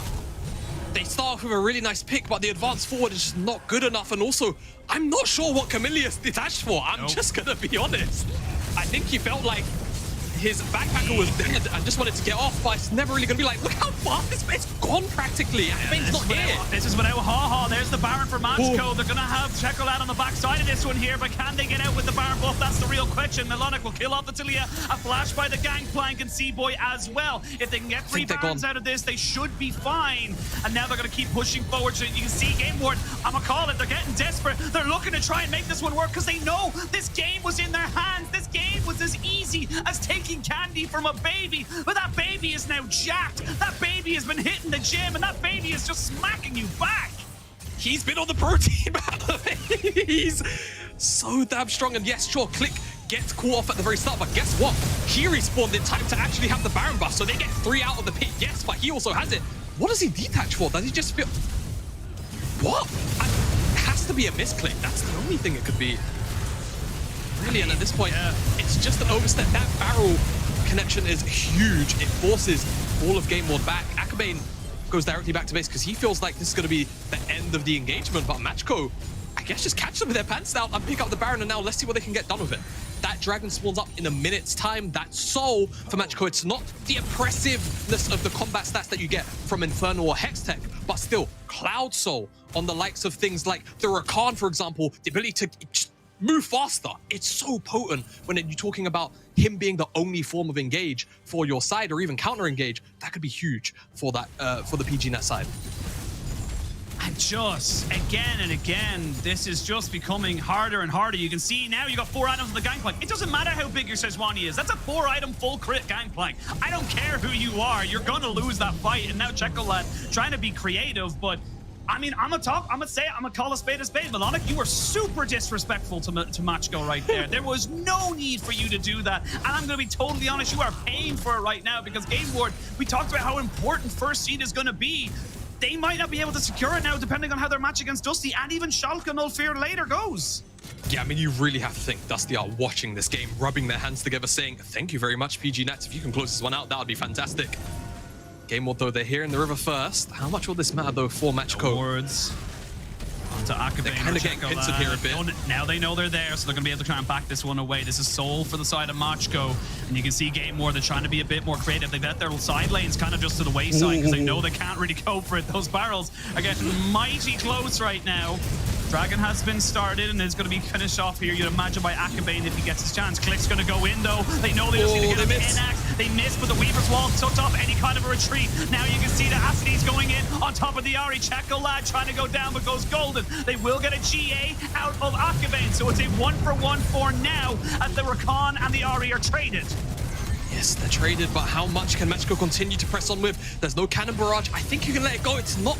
they start off with a really nice pick, but the advance forward is just not good enough. And also, I'm not sure what Camilius detached for. I'm just going to be honest. I think he felt like his backpacker was dead and just wanted to get off, but it's never really going to be like, look how far this it's gone practically. Akabane's not here. This is without Haha. There's the Baron for Matchco. They're going to have Checolad on the backside of this one here, but can they get out with the Baron buff? That's the real question. Melonic will kill off the Talia. A flash by the Gangplank and C-Boy as well. If they can get 3 Barons out of this, they should be fine. And now they're going to keep pushing forward. So you can see GameWard, I'm going to call it, they're getting desperate. They're looking to try and make this one work because they know this game was in their hands. This game was as easy as taking candy from a baby, but that baby is now jacked. That baby has been hitting the gym, and that baby is just smacking you back. He's been on the protein battle. He's so damn strong. And yes, sure, Click gets caught off at the very start, but guess what? He respawned in time to actually have the Baron buff, so they get 3 out of the pit. Yes, but he also has it. What does he detach for? Does he just feel... What? It has to be a misclick. That's the only thing it could be. Really, and at this point, it's just an overstep. That barrel connection is huge. It forces all of GameWard back. Akabane goes directly back to base because he feels like this is going to be the end of the engagement, but Matchco, I guess, just catch them with their pants down and pick up the Baron, and now let's see what they can get done with it. That dragon spawns up in a minute's time. That's Soul for Matchco. It's not the oppressiveness of the combat stats that you get from Inferno or Hextech, but still, Cloud Soul on the likes of things like the Rakan, for example, the ability to just move faster. It's so potent when you're talking about him being the only form of engage for your side or even counter engage. That could be huge for that for the PGNet side. And just again and again, this is just becoming harder and harder. You can see now you got 4 items on the gangplank. It doesn't matter how big your Sejuani is. That's a 4-item full crit gangplank. I don't care who you are. You're going to lose that fight. And now Chocolate trying to be creative, but I mean, I'm gonna call a spade a spade. Melonic, you were super disrespectful to Machko right there. There was no need for you to do that. And I'm gonna be totally honest, you are paying for it right now because GameWard, we talked about how important first seed is gonna be. They might not be able to secure it now depending on how their match against Dusty and even Schalke No Fear later goes. Yeah, I mean, you really have to think Dusty are watching this game, rubbing their hands together, saying, thank you very much, PGNet. If you can close this one out, that would be fantastic. GameWard, though, they're here in the river first. How much will this matter, though, for Machko? Words. Onto Akabe. They're kind of getting pincered here a bit. Now they know they're there, so they're going to be able to try and back this one away. This is Soul for the side of Machko. And you can see GameWard, they're trying to be a bit more creative. They've got their side lanes kind of just to the wayside because they know they can't really go for it. Those barrels are getting mighty close right now. Dragon has been started and is going to be finished off here, you'd imagine, by Akabane if he gets his chance. Click's going to go in, though. They know they just need to get him in. They missed, but the Weaver's Wall took off any kind of a retreat. Now you can see that Acidy's going in on top of the Ahri. Chocolate trying to go down, but goes golden. They will get a GA out of Akabane, so it's a 1-for-1 for now as the Rakan and the Ahri are traded. Yes, they're traded, but how much can Machko continue to press on with? There's no cannon barrage. I think you can let it go. It's not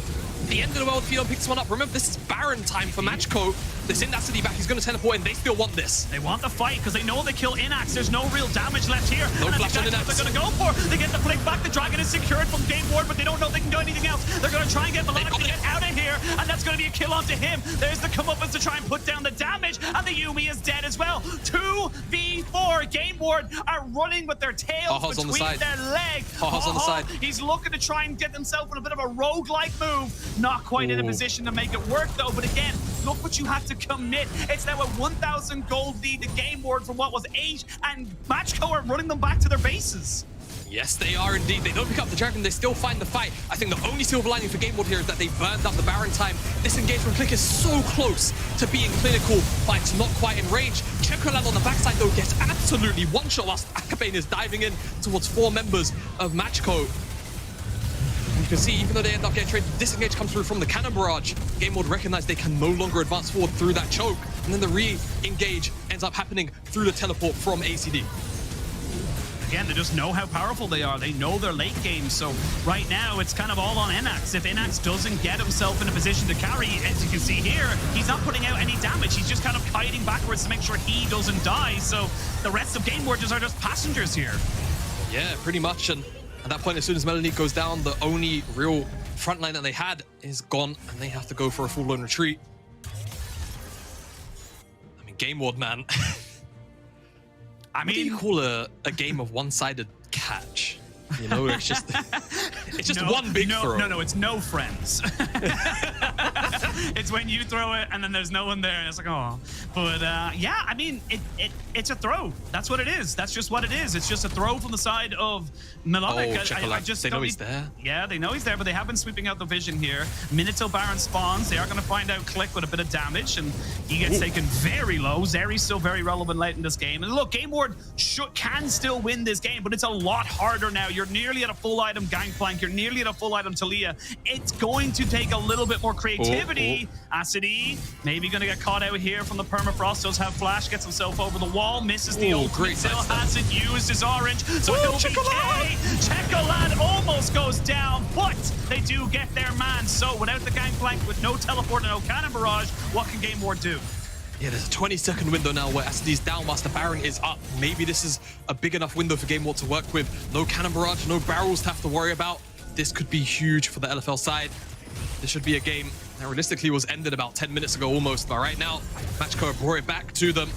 the end of the world if you don't pick this one up. Remember, this is Baron time for Machko. They send Acidy back. He's going to teleport in. They still want this. They want the fight because they know they kill Inax. There's no real damage left here. No and flash on Inax. They're going to go for. They get the flick back. The Dragon is secured from GameWard, but they don't know they can do anything else. They're going to try and get Melonic to get out of here, and that's going to be a kill onto him. There's the comeuppance to try and put down the damage, and the Yuumi is dead as well. 2v4. GameWard are running with their tails between their legs. Haha's on the side. He's looking to try and get himself in a bit of a roguelike move. Not quite in a position to make it work, though. But again, look what you have to commit. It's now a 1,000 gold lead to GameWard from what was 8, and Machko are running them back to their bases. Yes, they are indeed. They don't pick up the Dragon. They still find the fight. I think the only silver lining for GameWard here is that they burned up the Baron time. This engagement Click is so close to being clinical, but it's not quite in range. Chocolate on the backside, though, gets absolutely one-shot whilst Akabane is diving in towards 4 members of Machko. You can see, even though they end up getting traded, disengage comes through from the cannon barrage. GameWard recognize they can no longer advance forward through that choke, and then the re-engage ends up happening through the teleport from ACD. Again, they just know how powerful they are. They know their late game. So right now, it's kind of all on Inax. If Inax doesn't get himself in a position to carry, as you can see here, he's not putting out any damage. He's just kind of kiting backwards to make sure he doesn't die. So the rest of GameWard are just passengers here. Yeah, pretty much. And at that point, as soon as Melanie goes down, the only real front line that they had is gone, and they have to go for a full-blown retreat. I mean, GameWard, man. I mean, what do you call a game of one-sided catch? You know, it's just one big throw. No, it's no friends. It's when you throw it and then there's no one there, and it's like, oh. But yeah, I mean, it's a throw. That's what it is. That's just what it is. It's just a throw from the side of Melonic. They know he's there. Yeah, they know he's there, but they have been sweeping out the vision here. Minato Baron spawns. They are going to find out Click with a bit of damage, and he gets taken very low. Zeri's still very relevant late in this game. And look, GameWard can still win this game, but it's a lot harder now. You're nearly at a full item Gangplank. You're nearly at a full item Talia. It's going to take a little bit more creativity. Acidy maybe going to get caught out here from the permafrost. Does have flash, gets himself over the wall, misses the ultimate, still hasn't used his orange. So he'll BK. Chocolate almost goes down, but they do get their man. So without the Gangplank, with no teleport and no cannon barrage, what can GameWard do? Yeah, there's a 20-second window now where Acidy's down whilst the Baron is up. Maybe this is a big enough window for GameWard to work with. No cannon barrage, no barrels to have to worry about. This could be huge for the LFL side. This should be a game that realistically was ended about 10 minutes ago almost, but right now, Machko brought it back to them.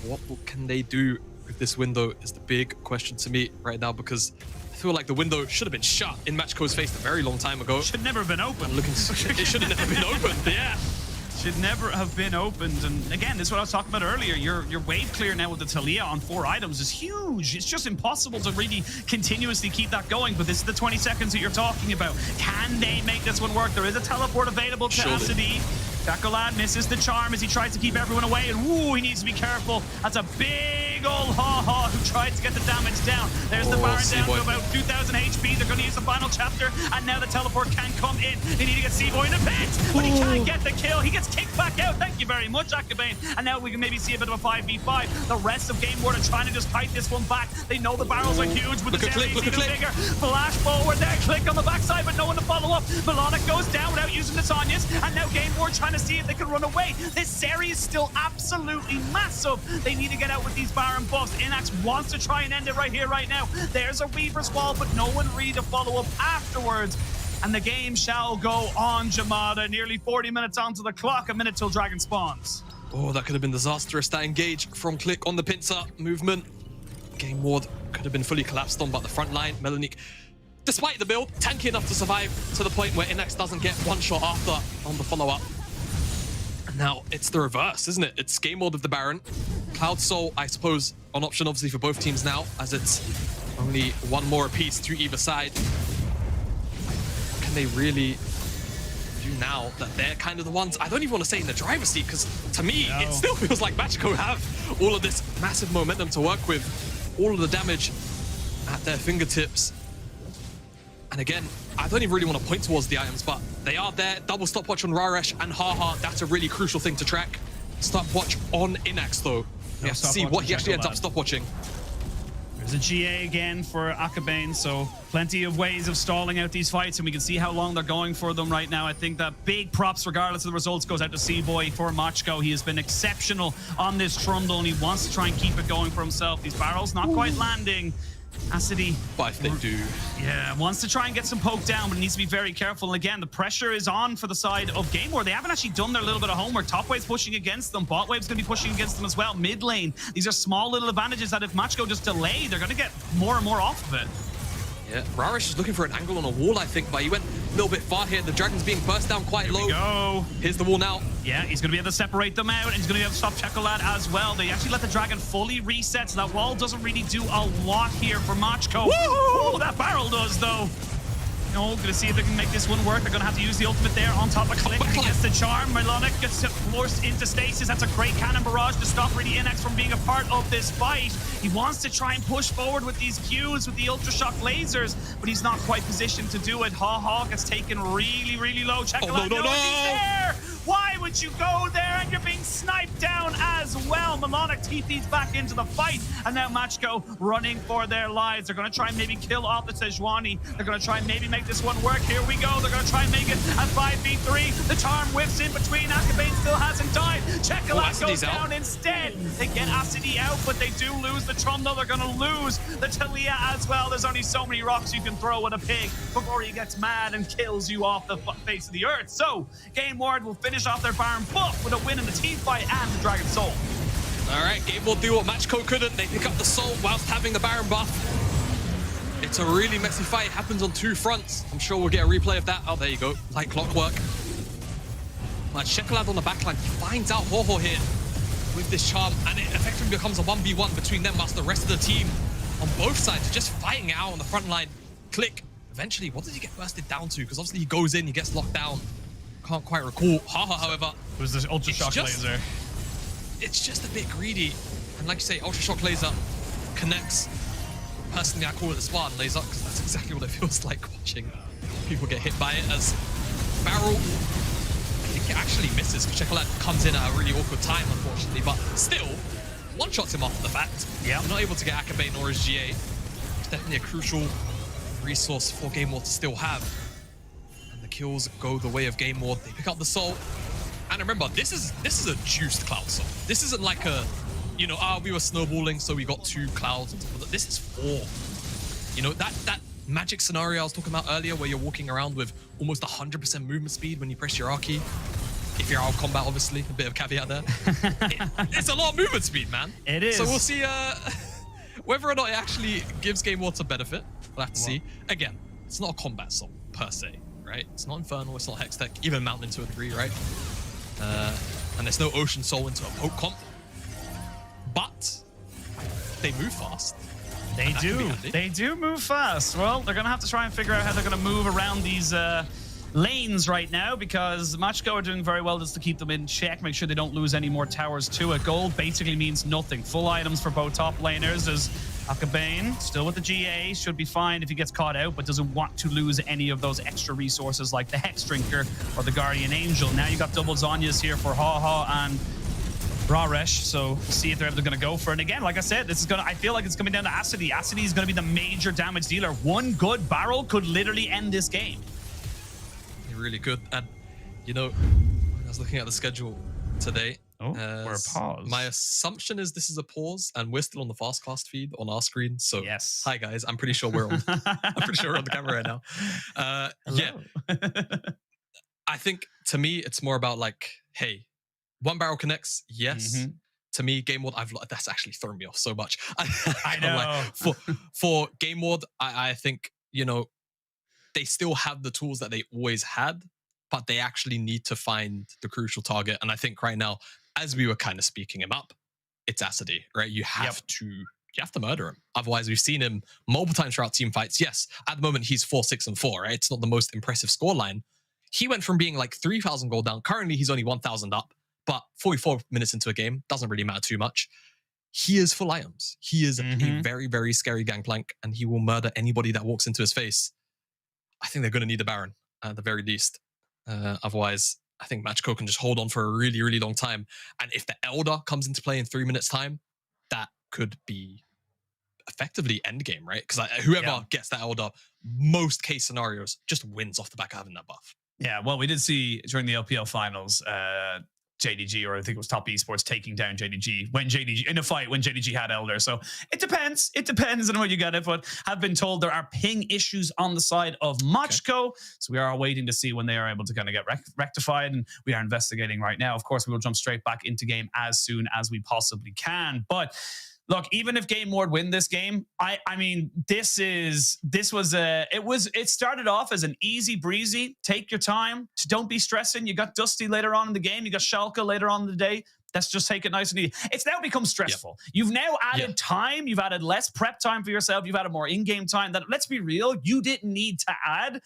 What can they do with this window is the big question to me right now, because I feel like the window should have been shut in Machko's face a very long time ago. Should never have been open. It should have never been opened, yeah. Should never have been opened. And again, this is what I was talking about earlier. Your wave clear now with the Talia on 4 items is huge. It's just impossible to really continuously keep that going. But this is the 20 seconds that you're talking about. Can they make this one work? There is a teleport available to Acidy. Chocolate misses the charm as he tries to keep everyone away, and ooh, he needs to be careful. That's a big old ha-ha who tried to get the damage down. There's the Baron down to about 2,000 HP. They're going to use the final chapter, and now the teleport can come in. They need to get C-Boy in a pit, but he can't get the kill. He gets kicked back out. Thank you very much, Akabane. And now we can maybe see a bit of a 5v5. The rest of GameWard are trying to just fight this one back. They know the barrels are huge, but the area is even bigger. Flash forward there, click on the backside, but no one to follow up. Melonic goes down without using the Sonyas, and now GameWard trying to see if they can run away. This area is still absolutely massive. They need to get out with these Baron buffs. Inax wants to try and end it right here, right now. There's a Weaver's Wall, but no one really to follow up afterwards. And the game shall go on, Jamada. Nearly 40 minutes onto the clock, a minute till Dragon spawns. Oh, that could have been disastrous. That engage from Click on the pincer movement. GameWard could have been fully collapsed on, but the front line, Melonic, despite the build, tanky enough to survive to the point where Inax doesn't get one shot after on the follow-up. And now it's the reverse, isn't it? It's GameWard with the Baron. Cloud Soul, I suppose, an option obviously for both teams now, as it's only one more apiece to either side. What can they really do now that they're kind of the ones, I don't even want to say in the driver's seat, because to me, it still feels like Magico have all of this massive momentum to work with, all of the damage at their fingertips. And again, I don't even really want to point towards the items, but they are there. Double stopwatch on Raresh and Haha. That's a really crucial thing to track. Stopwatch on Inax, though. We have to see what he actually ends up stopwatching. There's a GA again for Akabane, so plenty of ways of stalling out these fights, and we can see how long they're going for them right now. I think that big props, regardless of the results, goes out to C-Boy for Machko. He has been exceptional on this Trundle, and he wants to try and keep it going for himself. These barrels not quite landing. Acidy, but if they do, yeah, wants to try and get some poke down, but needs to be very careful. And again, the pressure is on for the side of GameWard. They haven't actually done their little bit of homework. Top wave's pushing against them. Bot wave's going to be pushing against them as well. Mid lane, these are small little advantages that if Machko just delay, they're going to get more and more off of it. Yeah, Raresh is looking for an angle on a wall, I think, but he went a little bit far here. The Dragon's being burst down quite low. Here we go. Here's the wall now. Yeah, he's going to be able to separate them out, and he's going to be able to stop Chocolate as well. They actually let the Dragon fully reset, so that wall doesn't really do a lot here for Machko. Woo! That barrel does, though. No, gonna see if they can make this one work. They're gonna have to use the ultimate there on top of Click. He gets the charm. Melonic gets forced into stasis. That's a great cannon barrage to stop really Inax from being a part of this fight. He wants to try and push forward with these Qs, with the Ultra Shock lasers, but he's not quite positioned to do it. Ha gets taken really, really low. Check no! He's there! Why would you go there? And you're being sniped down as well. Melonic TP's back into the fight, and now Machko running for their lives. They're gonna try and maybe kill off the Sejuani. They're gonna try and maybe make this one work. Here we go. They're gonna try and make it a 5v3. The charm whiffs in between. Akabane still hasn't died. Chocolate goes down instead. They get Acidy out, but they do lose the Trundle. They're gonna lose the Talia as well. There's only so many rocks you can throw at a pig before he gets mad and kills you off the face of the earth. So GameWard will finish off their Baron buff with a win in the team fight and the Dragon Soul. All right, GameWard do what Machko couldn't. They pick up the Soul whilst having the Baron buff. It's a really messy fight. It happens on two fronts. I'm sure we'll get a replay of that. Oh, there you go. Like clockwork. But Chocolate on the backline finds out Ho-Ho here with this charm, and it effectively becomes a 1v1 between them whilst the rest of the team on both sides are just fighting it out on the front line. Click. Eventually, what did he get bursted down to? Because obviously he goes in, he gets locked down. Can't quite recall. Haha, however, it was this Ultra Shock laser. It's just a bit greedy. And like you say, Ultra Shock laser connects. Personally, I call it the Spartan laser because that's exactly what it feels like watching people get hit by it. As Barrel, I think it actually misses. Chocolate comes in at a really awkward time, unfortunately, but still, one-shots him after the fact. Yeah, not able to get Akabane or his GA. It's definitely a crucial resource for GameWard to still have. Kills go the way of GameWard. They pick up the Soul, and remember, this is a juiced Cloud Soul. This isn't like a, you know, we were snowballing, so we got 2 clouds. This is 4. You know, that magic scenario I was talking about earlier, where you're walking around with almost 100% movement speed when you press your R key. If you're out of combat, obviously, a bit of caveat there. It's a lot of movement speed, man. It is. So we'll see whether or not it actually gives GameWard some benefit. We'll have to see. Again, it's not a combat soul per se. Right? It's not Infernal, it's not Hextech, even Mountain to a degree, right? And there's no Ocean Soul into a poke comp. But they move fast. They do. They do move fast. Well, they're going to have to try and figure out how they're going to move around these lanes right now because Machko are doing very well just to keep them in check, make sure they don't lose any more towers to it. Gold basically means nothing. Full items for both top laners. There's Akabane still with the GA, should be fine if he gets caught out, but doesn't want to lose any of those extra resources like the Hex Drinker or the Guardian Angel. Now you got double Zonyas here for Haha and Raresh, so we'll see if they're going to go for it. And again, like I said, I feel like it's coming down to Acidi. Acidi is going to be the major damage dealer. One good barrel could literally end this game. Really good. And you know, I was looking at the schedule today. Oh, we're a pause. My assumption is this is a pause, and we're still on the Fastcast feed on our screen. So yes, hi guys, I'm pretty sure we're on. I'm pretty sure we're on the camera right now. Yeah, I think to me it's more about like, hey, one barrel connects. Yes. To me, GameWard, that's actually thrown me off so much. I know. Like, for GameWard, I think, you know, they still have the tools that they always had, but they actually need to find the crucial target. And I think right now, as we were kind of speaking him up, it's Acidi, right? You have to murder him. Otherwise, we've seen him multiple times throughout team fights. Yes, at the moment he's 4-6-4, right? It's not the most impressive scoreline. He went from being like 3,000 gold down. Currently, he's only 1,000 up, but 44 minutes into a game doesn't really matter too much. He is full items. He is a very, very scary gangplank, and he will murder anybody that walks into his face. I think they're going to need the Baron at the very least. Otherwise, I think Machko can just hold on for a really, really long time. And if the Elder comes into play in 3 minutes' time, that could be effectively endgame, right? Because whoever gets that Elder, most case scenarios, just wins off the back of having that buff. Yeah, well, we did see during the LPL finals, JDG, or I think it was Top Esports, taking down JDG in a fight when JDG had Elder. So it depends. It depends on how you get it, but have been told there are ping issues on the side of Machko. Okay. So we are waiting to see when they are able to kind of get rectified, and we are investigating right now. Of course, we will jump straight back into game as soon as we possibly can. But look, even if GameWard win this game, I mean, it started off as an easy breezy. Take your time. Don't be stressing. You got Dusty later on in the game. You got Schalke later on in the day. Let's just take it nice and easy. It's now become stressful. Yep. You've now added time. You've added less prep time for yourself. You've added more in-game time that, let's be real, you didn't need to add.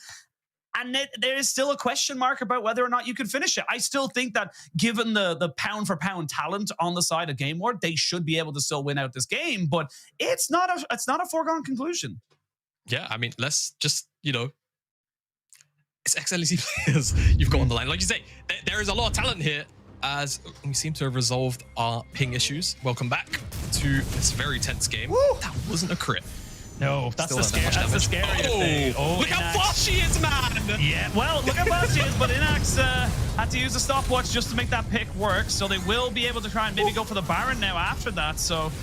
And there is still a question mark about whether or not you can finish it. I still think that given the pound-for-pound talent on the side of GameWard, they should be able to still win out this game. But it's not a foregone conclusion. Yeah, I mean, let's just, you know, it's ex-LEC players you've got on the line. Like you say, there is a lot of talent here, as we seem to have resolved our ping issues. Welcome back to this very tense game. Woo! That wasn't a crit. No, that's the scary thing. Oh, look how fast she is, man! Yeah, well, look how fast she is, but Inax had to use a stopwatch just to make that pick work, so they will be able to try and maybe go for the Baron now after that. So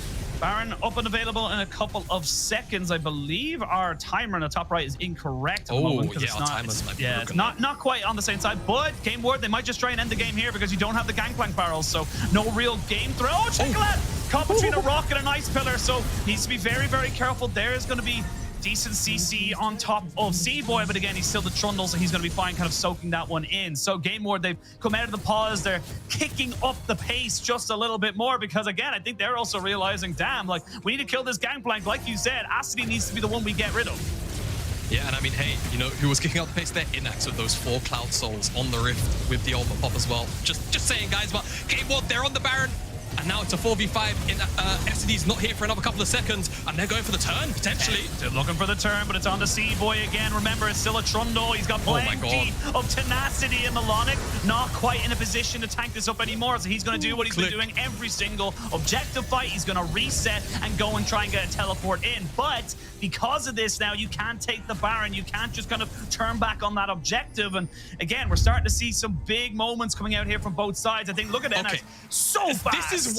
Baron up and available in a couple of seconds. I believe our timer in the top right is incorrect at the moment. Yeah, our timers might be broken. Not quite on the same side, but GameWard, they might just try and end the game here because you don't have the Gangplank barrels, so no real game throw. Oh, check that! Caught between a rock and an ice pillar, so needs to be very, very careful. There is going to be decent CC on top of C-Boy, but again, he's still the Trundle, so he's going to be fine kind of soaking that one in. So GameWard, they've come out of the pause. They're kicking up the pace just a little bit more because, again, I think they're also realizing, damn, like, we need to kill this Gangplank. Like you said, Acidi needs to be the one we get rid of. Yeah, and I mean, hey, you know, who was kicking up the pace there? Inax with those 4 Cloud Souls on the Rift with the ultimate pop as well. Just saying, guys, but GameWard, they're on the Baron. And now it's a 4v5. SD's not here for another couple of seconds, and they're going for the turn, potentially. They're looking for the turn, but it's on the C-Boy again. Remember, it's still a Trundle. He's got plenty of tenacity in Melonic. Not quite in a position to tank this up anymore, so he's going to do what he's been doing every single objective fight. He's going to reset and go and try and get a teleport in. But because of this now, you can't take the Baron. You can't just kind of turn back on that objective. And again, we're starting to see some big moments coming out here from both sides. I think, look at that. So fast. This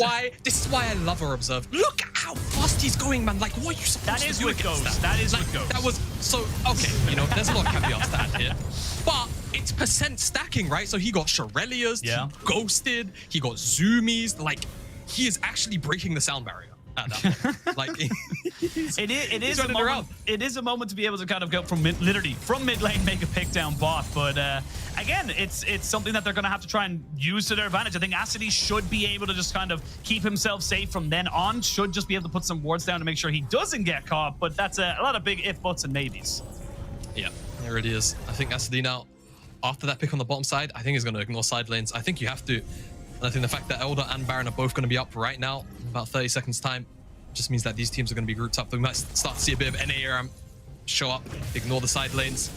is why I love our Observe. Look at how fast he's going, man. Like, what are you supposed to do against that? That is with Ghost. That was so, okay, you know, there's a lot of caveats to add here. But it's percent stacking, right? So he got Shirelias, he ghosted, he got Zoomies. Like, he is actually breaking the sound barrier at that point. Like, it is a moment to be able to kind of go from mid lane, make a pick down bot. But again, it's something that they're going to have to try and use to their advantage. I think Acidi should be able to just kind of keep himself safe from then on. Should just be able to put some wards down to make sure he doesn't get caught. But that's a lot of big if, buts, and maybes. Yeah, there it is. I think Acidi now after that pick on the bottom side, I think he's going to ignore side lanes. I think you have to. And I think the fact that Elder and Baron are both going to be up right now in about 30 seconds time just means that these teams are going to be grouped up. We might start to see a bit of NA show up, ignore the side lanes.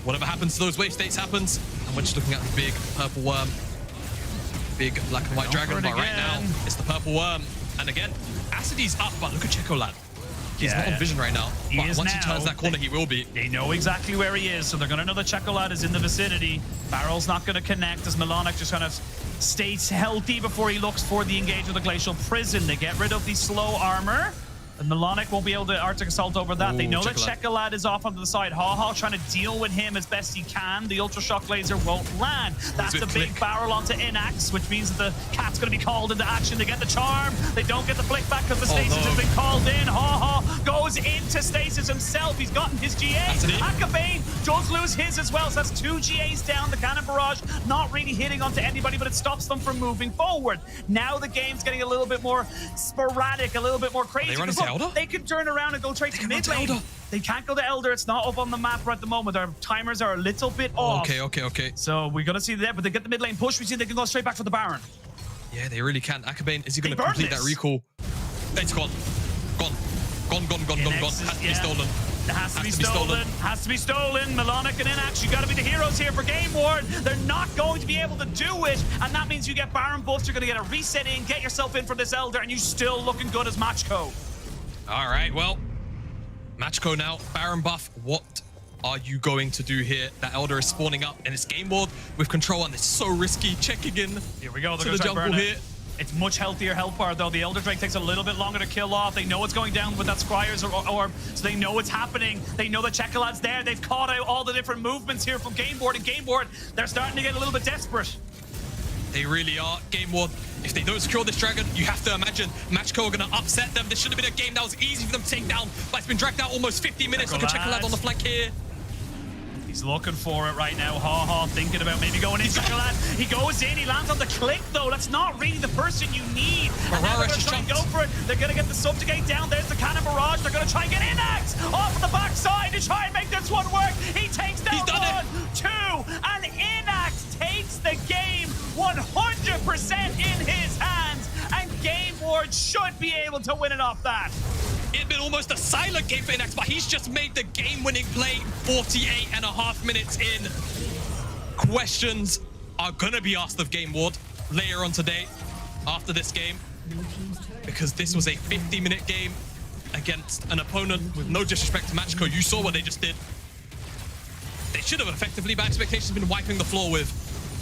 Whatever happens to those wave states happens. And we're just looking at the big purple worm. Big black and white dragon. But right now, it's the purple worm. And again, Acidy's up, but look at Chocolate. He's not on vision right now. But once he turns that corner, he will be. They know exactly where he is, so they're going to know that Chocolate is in the vicinity. Barrel's not going to connect as Melonic just kind of stays healthy before he looks for the engage with the Glacial Prison. They get rid of the slow armor. And Melonic won't be able to Arctic Assault over that. They know that Chocolate is off onto the side. HaHa trying to deal with him as best he can. The Ultra Shock Laser won't land. That's a big barrel onto Inax, which means that the cat's going to be called into action. They get the charm. They don't get the flick back because the stasis has been called in. HaHa goes into stasis himself. He's gotten his GA. Akabane does lose his as well. So that's 2 GAs down. The Cannon Barrage not really hitting onto anybody, but it stops them from moving forward. Now the game's getting a little bit more sporadic, a little bit more crazy. They can turn around and go straight to mid lane. They can't go to Elder. It's not up on the map right at the moment. Our timers are a little bit off. Okay. So we're going to see that, but they get the mid lane push. We see they can go straight back for the Baron. Yeah, they really can. Akabane, is he going to complete that recall? It's gone. Gone. Has to be stolen. It has to be stolen. Has to be stolen. Melonic and Inax, you got to be the heroes here for GameWard. They're not going to be able to do it, and that means you get Baron buffs. You're going to get a reset in, get yourself in for this Elder, and you're still looking good as Matchco. All right, well, Matchco now, Baron buff. What are you going to do here? That Elder is spawning up, and it's GameWard with control, and it's so risky checking in. Here we go. To the jungle here. It's much healthier health bar, though. The Elder Drake takes a little bit longer to kill off. They know it's going down with that Scryer's orb, so they know it's happening. They know that Chocolate's there. They've caught out all the different movements here from GameWard, and GameWard, they're starting to get a little bit desperate. They really are. GameWard, if they don't secure this dragon, you have to imagine Matchco are going to upset them. This should have been a game that was easy for them to take down, but it's been dragged out almost 50 minutes. Look at Chocolate on the flank here. He's looking for it right now. HaHa thinking about maybe going in. Chocolate. He goes in. He lands on the click, though. That's not really the person you need. And now they're going to try and go for it. They're going to get the subjugate down. There's the Cannon Barrage. They're going to try and get Inax off of the backside to try and make this one work. He takes down 1, 2, and Inax takes the game 100% in his hands. And GameWard should be able to win it off that. It'd been almost a silent game for Inax, but he's just made the game-winning play 48.5 minutes in. Questions are going to be asked of GameWard later on today after this game, because this was a 50-minute game against an opponent with no disrespect to Matchco. You saw what they just did. They should have effectively, by expectations, been wiping the floor with,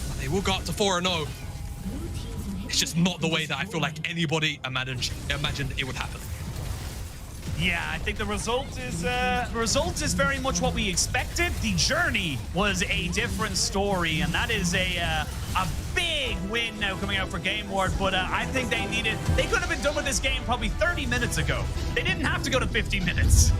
but they will go up to 4-0. It's just not the way that I feel like anybody imagined it would happen. Yeah, I think the result is very much what we expected. The journey was a different story, and that is a big win now coming out for GameWard. But I think they could have been done with this game probably 30 minutes ago. They didn't have to go to 50 minutes.